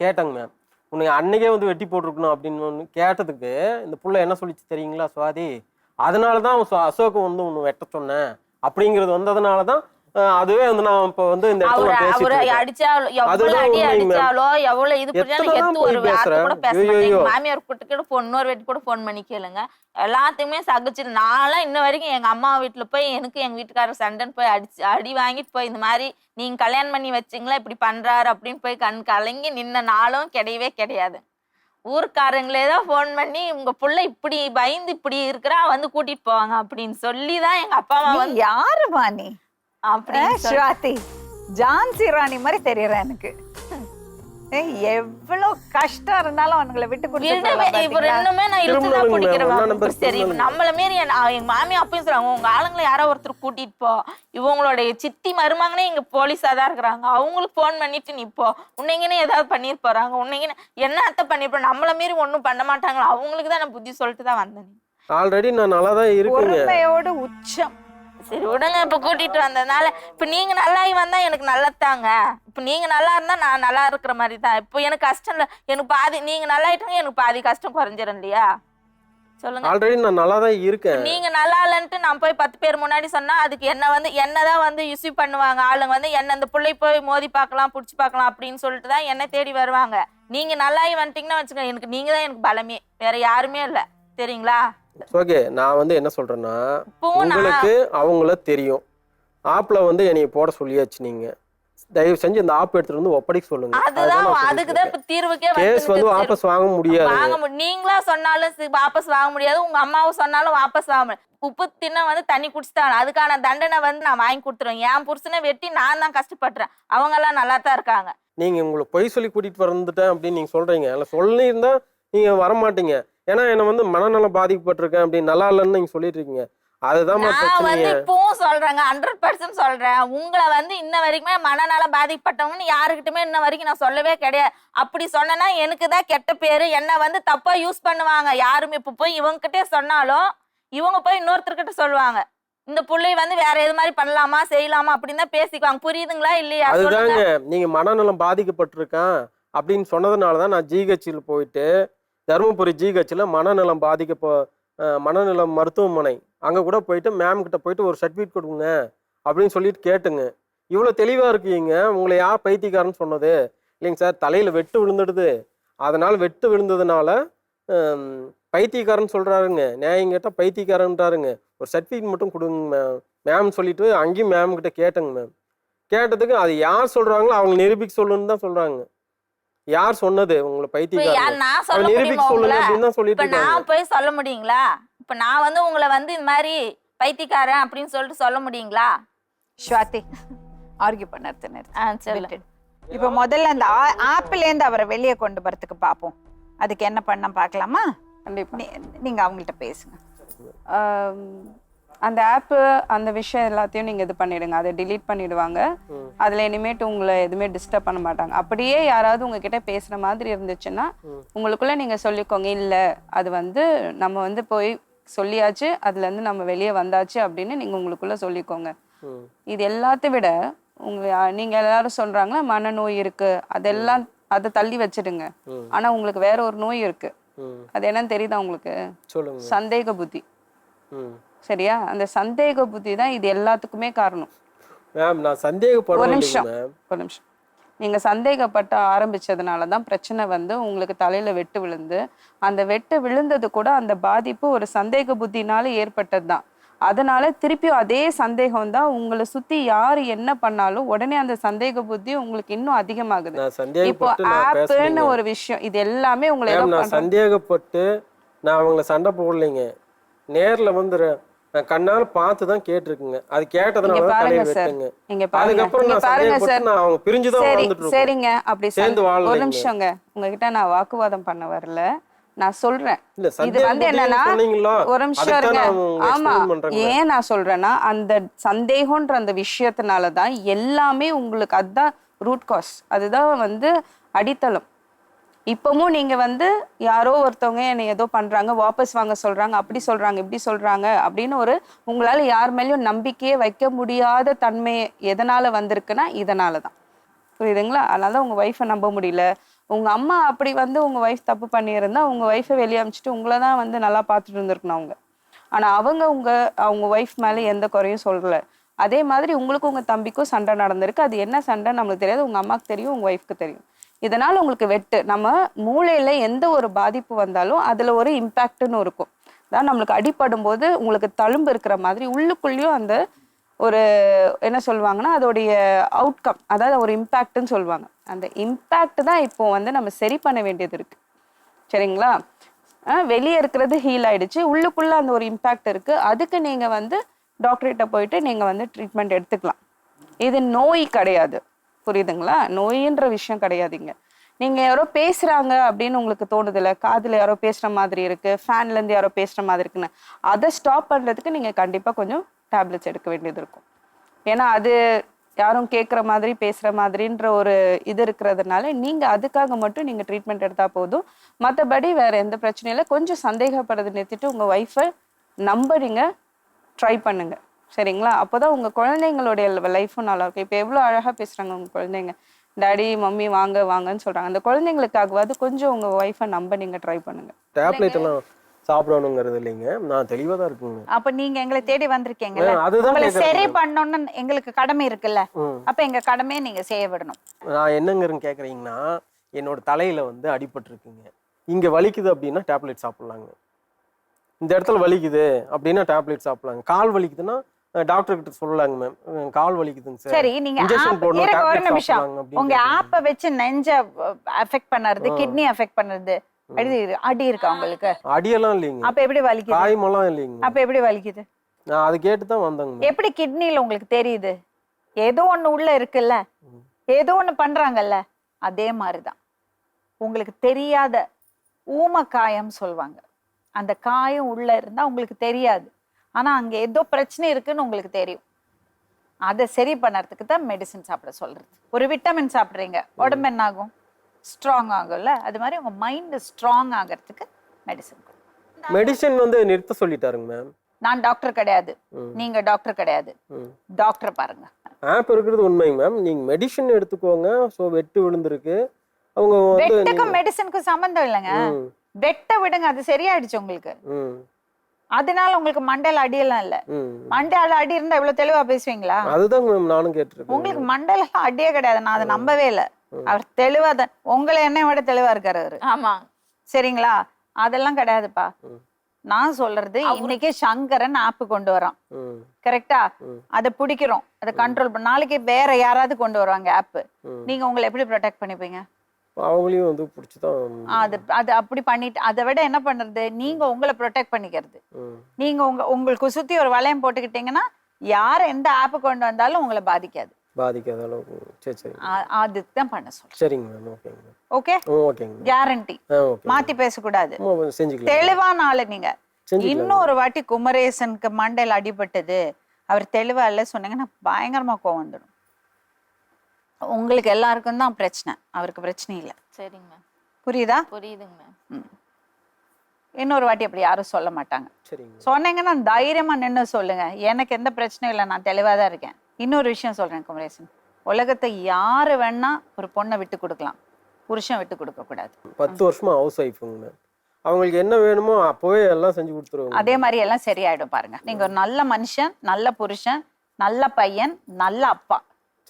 கேட்டேங்க மேம், உன்னை அன்னைக்கே வந்து வெட்டி போட்டிருக்கணும் அப்படின்னு கேட்டதுக்கு இந்த புள்ள என்ன சொல்லிச்சு தெரியுங்களா சுவாதி, அதனாலதான் அசோக் வந்து உன்னை வெட்ட சொன்னேன் அப்படிங்கிறது வந்ததுனாலதான் அதுவே வந்து நான் இப்ப வந்து இந்த மாமியார் கூட்டு இன்னொரு வீட்டு கூட போன் பண்ணி கேளுங்க. எல்லாத்தையுமே சகிச்சு நான்லாம் இன்ன வரைக்கும் எங்க அம்மா வீட்டுல போய் எனக்கு எங்க வீட்டுக்காரர் சண்டைன்னு போய் அடி வாங்கிட்டு போய், இந்த மாதிரி நீங்க கல்யாணம் பண்ணி வச்சிங்களா, இப்படி பண்றாரு அப்படின்னு போய் கண் கலங்கி நின்ன நாளும் கிடையாது. ஊருக்காரங்களே தான் போன் பண்ணி, உங்க புள்ள இப்படி பயந்து இப்படி இருக்கிறா, வந்து கூட்டிட்டு போவாங்க அப்படின்னு சொல்லிதான் எங்க அப்பா அம்மா வந்து. யாருமா நீ ஸ்வாதி? ஜான்சி ராணி மாதிரி தெரியற எனக்கு. எவ்வளவு கஷ்டம் இருந்தாலும் அவங்களை விட்டு சரி, நம்மள மாரி எங்க மாமி அப்பயும் சொல்றாங்க, உங்க ஆளுங்களை யாரோ ஒருத்தர் கூட்டிட்டு போ, இவங்களுடைய சித்தி மருமகனே இங்க போலீஸா தான் இருக்கிறாங்க, அவங்களுக்கு போன் பண்ணிட்டு நீ போ, உன்னைங்கன்னு ஏதாவது பண்ணிட்டு போறாங்க, உன்னைங்கன்னு என்ன அத்தை பண்ணிருப்போம், நம்மள மாரி ஒண்ணும் பண்ண மாட்டாங்களா, அவங்களுக்கு தான் நான் புத்தி சொல்லிட்டு தான் வந்தேன். ஆல்ரெடி நான் நல்லா தான் இருக்கேன். உச்சம். சரி விடுங்க, இப்ப கூட்டிட்டு வந்ததுனால இப்ப நீங்க நல்லாகி வந்தா எனக்கு நல்லதாங்க. இப்ப நீங்க நல்லா இருந்தா நான் நல்லா இருக்கிற மாதிரி தான். இப்போ எனக்கு கஷ்டம் இல்ல, எனக்கு பாதி நீங்க நல்லா ஆயிட்டாங்க, எனக்கு பாதி கஷ்டம் குறைஞ்சிரும் இல்லையா? சொல்லுங்க. ஆல்ரெடி நான் நல்லா தான் இருக்கேன். நீங்க நல்லா இல்லன்ட்டு நான் போய் 10 பேர் முன்னாடி சொன்னா அதுக்கு என்னதான் வந்து யூஸ் பண்ணுவாங்க ஆளுங்க, வந்து என்ன இந்த பிள்ளை போய் மோதி பார்க்கலாம், புடிச்சு பார்க்கலாம் அப்படின்னு சொல்லிட்டு தான் என்ன தேடி வருவாங்க. நீங்க நல்லாகி வந்துட்டீங்கன்னா வச்சுக்கோங்க, எனக்கு நீங்க தான் எனக்கு பலமே, வேற யாருமே இல்ல, தெரியுங்களா? ஓகே, நான் வந்து என்ன சொல்றேன்னா, உங்களுக்கு அவங்கள தெரியும், ஆப்ல வந்து என்னைய போட சொல்லியாச்சு. நீங்க தயவு செஞ்சு இந்த ஆப் எடுத்துட்டு வந்து ஒப்படைக்க சொல்லுங்க. அதுக்குதான் இப்ப தீர்வுக்கே கேஸ் வந்து வாபஸ் வாங்க முடியாது. நீங்களா சொன்னாலும் வாபஸ் வாங்க முடியாது, உங்க அம்மாவும் சொன்னாலும் வாபஸ் வாங்க முடியாது. உப்பு தின்ன வந்து தண்ணி குடிச்சுட்டாங்க, அதுக்கான தண்டனை வந்து நான் வாங்கி கொடுத்துருவேன். என் புருஷனை வெட்டி நான் தான் கஷ்டப்படுறேன், அவங்க எல்லாம் நல்லா தான் இருக்காங்க. நீங்க உங்களுக்கு பொய் சொல்லி கூட்டிட்டு வந்துட்டேன் அப்படின்னு நீங்க சொல்றீங்க, இல்ல சொல்லியிருந்தா நீங்க வரமாட்டீங்க. ஏன்னா என்ன வந்து மனநலம் பாதிக்கப்பட்டிருக்கேன் அப்படின்னு நல்லா இல்லைன்னு நீங்க சொல்லிட்டு இருக்கீங்க. அதுதான் நான் வந்து இப்பவும் சொல்றேங்க, 100% சொல்றேன். உங்களை வந்து இன்ன வரைக்குமே மனநலம் பாதிக்கப்பட்டவங்கன்னு யாருக்கிட்டுமே இன்ன வரைக்கும் நான் சொல்லவே கிடையாது. அப்படி சொன்னா எனக்கு தான் கெட்ட பேரு, என்ன வந்து தப்பா யூஸ் பண்ணுவாங்க யாருமே. இப்ப போய் இவங்க கிட்டே சொன்னாலும் இவங்க போய் இன்னொருத்தர்கிட்ட சொல்லுவாங்க, இந்த பிள்ளை வந்து வேற எது மாதிரி பண்ணலாமா செய்யலாமா அப்படின்னு தான் பேசிக்குவாங்க. புரியுதுங்களா இல்லையா? அதுதாங்க, நீங்க மனநலம் பாதிக்கப்பட்டிருக்கான் அப்படின்னு சொன்னதுனாலதான் நான் ஜிஹெச்சில் போயிட்டு, தருமபுரி ஜிஹெச்சில் மனநலம் மனநலம் மருத்துவமனை அங்கே கூட போயிட்டு மேம் கிட்ட போயிட்டு ஒரு சர்டிஃபிகேட் கொடுங்க அப்படின்னு சொல்லிட்டு கேட்டுங்க. இவ்வளோ தெளிவாக இருக்கீங்க, உங்களை யார் பைத்தியக்காரன்னு சொன்னது? இல்லைங்க சார், தலையில் வெட்டு விழுந்துடுது, அதனால் வெட்டு விழுந்ததுனால பைத்தியக்காரன்னு சொல்கிறாருங்க. நியாயம் கேட்டால் பைத்தியக்காரன்றாருங்க. ஒரு சர்டிஃபிகேட் மட்டும் கொடுங்க மேம் சொல்லிட்டு அங்கேயும் மேம் கிட்ட கேட்டேங்க மேம். கேட்டதுக்கு அது யார் சொல்கிறாங்களோ அவங்க நிரூபிக்க சொல்லுன்னு தான் சொல்கிறாங்க. யார் சொன்னது உங்களை பைத்தியக்காரன் நான் சொல்ல நிரூபிக்க சொல்லுங்க அப்படின்னு தான் சொல்லிட்டு இப்ப நான் போய் சொல்ல முடியுங்களா? இப்ப நான் வந்து உங்களை வந்து இந்த மாதிரி பைத்தியக்காரன் அப்படின்னு சொல்லிட்டு சொல்ல முடியுங்களா? ஸ்வாதி ஆர்கியூ பண்ணறது சரி. இப்போ முதல்ல அந்த ஆப்பிலேருந்து அவரை வெளியே கொண்டு வரதுக்கு பார்ப்போம். அதுக்கு என்ன பண்ண பார்க்கலாமா? கண்டிப்பா. நீங்க அவங்கள்ட்ட பேசுங்க. அந்த ஆப்பு அந்த விஷயம் எல்லாத்தையும் நீங்க இது பண்ணிடுங்க, அதை delete பண்ணிடுவாங்க. அதுல இனிமேட்டு உங்களை எதுவுமே டிஸ்டர்ப் பண்ண மாட்டாங்க. அப்படியே யாராவது உங்ககிட்ட பேசுற மாதிரி இருந்துச்சுன்னா உங்களுக்குள்ள நீங்க சொல்லிக்கோங்க, இல்ல அது வந்து நம்ம வந்து போய் சொல்லியாச்சு, அதுல இருந்து நம்ம வெளியே வந்தாச்சு அப்படின்னு நீங்க உங்களுக்குள்ள சொல்லிக்கோங்க. இது எல்லாத்தையும் விட நீங்க எல்லாரும் சொல்றாங்களா மனநோய் இருக்கு, அதெல்லாம் அதை தள்ளி வச்சிடுங்க. ஆனா உங்களுக்கு வேற ஒரு நோய் இருக்கு. அது என்னன்னு தெரியுதா உங்களுக்கு? சொல்லுங்க. சந்தேக புத்தி. சரியா? அந்த சந்தேக புத்தி தான் இது எல்லாத்துக்குமே காரணம். மேம் நான் சந்தேகப்படுறேன். ஒரு நிமிஷம். நீங்க சந்தேகப்பட்ட ஆரம்பிச்சதுனால தான் பிரச்சனை வந்து உங்களுக்கு தலையில வெட்டு விழுந்து, அந்த வெட்டு விழுந்தது கூட அந்த பாதிப்பு ஒரு சந்தேக புத்தினால ஏற்பட்டது தான். அதனால திருப்பியும் அதே சந்தேகம் தான் உங்களை சுத்தி யாரு என்ன பண்ணாலும் உடனே அந்த சந்தேக புத்தி உங்களுக்கு இன்னும் அதிகமாகுது. இப்போ ஆப்னு ஒரு விஷயம், இது எல்லாமே உங்களை நான் சந்தேகப்பட்டு நான் அவங்கள சண்டை போடலைங்க. நேர்ல வந்து கண்ணால பார்த்து தான் கேட்டிருக்குங்க. அது கேட்டதுனால தான் தலையை வெட்டுங்க. அதுக்கப்புறம் நான் சந்தேகப்பட்டு நான் அவங்க பிரிஞ்சு தான் வாழ்ந்துட்டு இருக்கோம். சரிங்க, அப்படி சேர்ந்து வாழலாம். ஒரு நிமிஷங்க, உங்ககிட்ட நான் வாக்குவாதம் பண்ண வரல, நான் சொல்றேன். இது வந்து என்னன்னா ஒரு நிமிஷம் இருங்க. ஆமா, ஏன் நான் சொல்றேன்னா அந்த சந்தேகம்ன்ற அந்த விஷயத்தினாலதான் எல்லாமே உங்களுக்கு அதுதான் ரூட் காஸ், அதுதான் வந்து அடித்தளம். இப்பவும் நீங்க வந்து யாரோ ஒருத்தவங்க என்னை ஏதோ பண்றாங்க, வாபஸ் வாங்க சொல்றாங்க, அப்படி சொல்றாங்க, இப்படி சொல்றாங்க அப்படின்னு ஒரு உங்களால யார் மேலயும் நம்பிக்கையே வைக்க முடியாத தன்மை எதனால வந்திருக்குன்னா இதனாலதான். புரியுதுங்களா? அதனாலதான் உங்க ஒய்ஃபை நம்ப முடியல. உங்க அம்மா அப்படி வந்து உங்க ஒய்ஃப் தப்பு பண்ணியிருந்தா உங்க ஒய்ஃபை வெளியே அமிச்சிட்டு உங்களை தான் வந்து நல்லா பார்த்துட்டு இருந்திருக்கணும் அவங்க. ஆனா அவங்க ஒய்ஃப் மேல எந்த குறையும் சொல்லல. அதே மாதிரி உங்களுக்கும் உங்க தம்பிக்கும் சண்டை நடந்திருக்கு. அது என்ன சண்டை நம்மளுக்கு தெரியாது, உங்க அம்மாவுக்கு தெரியும், உங்க ஒய்ஃப்க்கு தெரியும். இதனால உங்களுக்கு வெட்டு, நம்ம மூளையில எந்த ஒரு பாதிப்பு வந்தாலும் அதுல ஒரு இம்பாக்ட்னு இருக்கும். அதான் நம்மளுக்கு அடிபடும் போது உங்களுக்கு தழும்பு இருக்கிற மாதிரி உள்ளுக்குள்ளேயும் அந்த ஒரு என்ன சொல்லுவாங்கன்னா அதோடைய அவுட்கம், அதாவது ஒரு இம்பாக்ட்னு சொல்லுவாங்க. அந்த இம்பாக்ட் தான் இப்போ வந்து நம்ம சரி பண்ண வேண்டியது இருக்கு. சரிங்களா? வெளியே இருக்கிறது ஹீல் ஆயிடுச்சு, உள்ளுக்குள்ள அந்த ஒரு இம்பாக்ட் இருக்கு. அதுக்கு நீங்க வந்து டாக்டர்கிட்ட போயிட்டு நீங்க வந்து ட்ரீட்மெண்ட் எடுத்துக்கலாம். இது நோய் கிடையாது. புரியுதுங்களா? நோயின்ற விஷயம் கிடையாதுங்க. நீங்க யாரோ பேசுறாங்க அப்படின்னு உங்களுக்கு தோணுதுல, காதுல யாரோ பேசுற மாதிரி இருக்கு, ஃபேன்ல இருந்து யாரோ பேசுற மாதிரி இருக்குன்னு, அதை ஸ்டாப் பண்றதுக்கு நீங்க கண்டிப்பா கொஞ்சம் டேப்லெட்ஸ் எடுக்க வேண்டியது இருக்கும். ஏன்னா அது யாரும் கேட்குற மாதிரி பேசுற மாதிரின்ற ஒரு இது இருக்கிறதுனால நீங்க அதுக்காக மட்டும் நீங்க ட்ரீட்மெண்ட் எடுத்தா போதும். மற்றபடி வேற எந்த பிரச்சனையும் இல்லை. கொஞ்சம் சந்தேகப்படுறதை நிறுத்திட்டு உங்க ஒய்ஃபை நம்ப நீங்க ட்ரை பண்ணுங்க. சரிங்களா? அப்போதான் உங்க குழந்தைங்களுடைய லைஃபும் நல்லா இருக்கும். இப்போ எவ்வளோ அழகா பேசுறாங்க உங்க குழந்தைங்க, டாடி மம்மி வாங்க வாங்கன்னு சொல்றாங்க. அந்த குழந்தைங்களுக்காகவாது கொஞ்சம் உங்க ஒய்ஃபை நம்ப நீங்க ட்ரை பண்ணுங்க. டேப்லெட் எல்லாம் சாப்பிடணுங்கிறது இல்லைங்க, நான் தெளிவா தான் இருக்குங்க. அப்ப நீங்க எங்களை தேடி வந்திருக்கீங்கல்ல, உங்களை சரி பண்ணணும்னு எங்களுக்கு கடமை இருக்குல்ல, அப்ப எங்க கடமையை நீங்க செய்ய விடணும். நான் என்னங்கிறேன்னு கேக்குறீங்கன்னா, என்னோட தலையில வந்து அடிபட்டு இருக்குங்க, இங்க வலிக்குது அப்படின்னா டேப்லெட் சாப்பிடலாங்க. இந்த இடத்துல வலிக்குது அப்படின்னா டேப்லெட் சாப்பிடலாங்க. கால் வலிக்குதுன்னா டாக்டர் கிட்ட சொல்லலாங்க, மேம் கால் வலிக்குதுங்க சார், சரி நீங்க ஒரு நிமிஷம், உங்க ஆப்பை வச்சு நெஞ்ச அஃபெக்ட் பண்ணறது, கிட்னி அஃபெக்ட் பண்ணறது, அடி இருக்கா உங்களுக்கு? அடியெல்லாம் இல்லைங்க. அப்ப எப்படி வலிக்குது? காயமெல்லாம் இல்லைங்க. அப்ப எப்படி வலிக்குது? நான் அதை கேட்டு தான் வந்தேங்க. எப்படி கிட்னில உங்களுக்கு தெரியுது? ஏதோ ஒண்ணு உள்ள இருக்குல்ல, ஏதோ ஒண்ணு பண்றாங்கல்ல, அதே மாதிரிதான் உங்களுக்கு தெரியாத ஊம காயம் சொல்லுவாங்க. அந்த காயம் உள்ள இருந்தா உங்களுக்கு தெரியாது, ஆனா அங்க ஏதோ பிரச்சனை இருக்குன்னு உங்களுக்கு தெரியும். அதை சரி பண்ணறதுக்கு தான் மெடிசன் சாப்பிட சொல்றது. ஒரு விட்டமின் சாப்பிட்றீங்க, உடம்பு என்ன ஆகும்? ஸ்ட்ராங் ஆகும்ல. அது மாதிரி உங்க மைண்ட் ஸ்ட்ராங் ஆகிறதுக்கு மெடிசன். மெடிசன் வந்து நிறுத்த சொல்லிட்டாருங்க மேம். நான் டாக்டர் கிடையாது, நீங்க டாக்டர் கிடையாது, டாக்டர் பாருங்க. ஆப் இருக்கிறது உண்மைங்க மேம். நீங்க மெடிசன் எடுத்துக்கோங்க. சோ வெட்டு விழுந்திருக்கு, அவங்க வெட்டுக்கும் மெடிசனுக்கும் சம்பந்தம் இல்லைங்க. வெட்ட விடுங்க, அது சரியாயிடுச்சு உங்களுக்கு. அதனால உங்களுக்கு மண்டையில அடியெல்லாம் இல்ல. மண்டையில அடி இருந்தா இவ்வளவு தெளிவா பேசுவீங்களா? அதுதான் மேம் நானும் கேட்டிருக்கேன். உங்களுக்கு மண்டையில அடியே கிடையாது. நான் அதை நம்பவே இல்லை. அவர் தெளிவா தான், உங்களை என்னை விட தெளிவா இருக்காரு அவரு. ஆமா சரிங்களா? அதெல்லாம் கிடையாதுப்பா. நான் சொல்றது இன்னைக்கு சங்கரன் ஆப் கொண்டு வரோம், கரெக்டா? அதை பிடிக்கிறோம், அதை கண்ட்ரோல் பண்ண. நாளைக்கு வேற யாராவது கொண்டு வருவாங்க ஆப். நீங்க உங்களை எப்படி ப்ரொடெக்ட் பண்ணிப்பீங்க? அவங்களையும் வந்து பிடிச்சிதான் அது அது அப்படி பண்ணிட்டு, அதை விட என்ன பண்றது, நீங்க உங்களை ப்ரொடெக்ட் பண்ணிக்கிறது. நீங்க உங்களுக்கு சுத்தி ஒரு வளையம் போட்டுக்கிட்டீங்கன்னா யார் எந்த ஆப் கொண்டு வந்தாலும் உங்களை பாதிக்காது. பாதிக்காத அளவுக்கு. சரி சரி, அதுக்கு தான் பண்ண சொல்றேன். சரிங்க மேம். ஓகேங்க. ஓகே ஓகேங்க. கேரண்டி. ஓகே, மாத்தி பேசக்கூடாது. செஞ்சுக்கலாம். தெளிவான ஆளு நீங்க. இன்னொரு வாட்டி குமரேசனுக்கு மண்டையில அடிபட்டது அவர் தெளிவா இல்ல சொன்னீங்கன்னா பயங்கரமா கோவம் வந்துடும். உங்களுக்கு எல்லாருக்கும் தான் பிரச்சனை, அவருக்கு பிரச்சனை இல்லை. சரிங்க மேம். புரியுதா? புரியுதுங்க மேம். இன்னொரு வாட்டி அப்படி யாரும் சொல்ல மாட்டாங்க. சரிங்க. சொன்னீங்கன்னா தைரியமா நின்று சொல்லுங்க, எனக்கு எந்த பிரச்சனையும் இல்லை, நான் தெளிவா தான் இருக்கேன். இன்னொரு விஷயம் சொல்றேன் குமரேசன், உலகத்தை யாரு வேணா ஒரு பொண்ணை விட்டு கொடுக்கலாம், புருஷன் விட்டு கொடுக்க கூடாது. 10 வருஷமா ஹவுஸ் ஒய்ஃப்ங்க. அவங்களுக்கு என்ன வேணுமோ அப்பவே எல்லாம் செஞ்சு கொடுத்துருவாங்க. அதே மாதிரி எல்லாம் சரியாயிடும் பாருங்க. நீங்க ஒரு நல்ல மனுஷன், நல்ல புருஷன், நல்ல பையன், நல்ல அப்பா.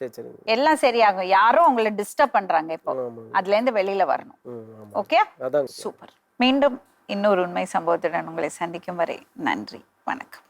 சரி சரி, எல்லாம் சரியாகும். யாரும் உங்களை டிஸ்டர்ப் பண்றாங்க இப்போ, அதுல இருந்து வெளியில வரணும். ஓகே, அதான் சூப்பர். மீண்டும் இன்னொரு உண்மை சம்பவத்துடன் உங்களை சந்திக்கும் வரை நன்றி, வணக்கம்.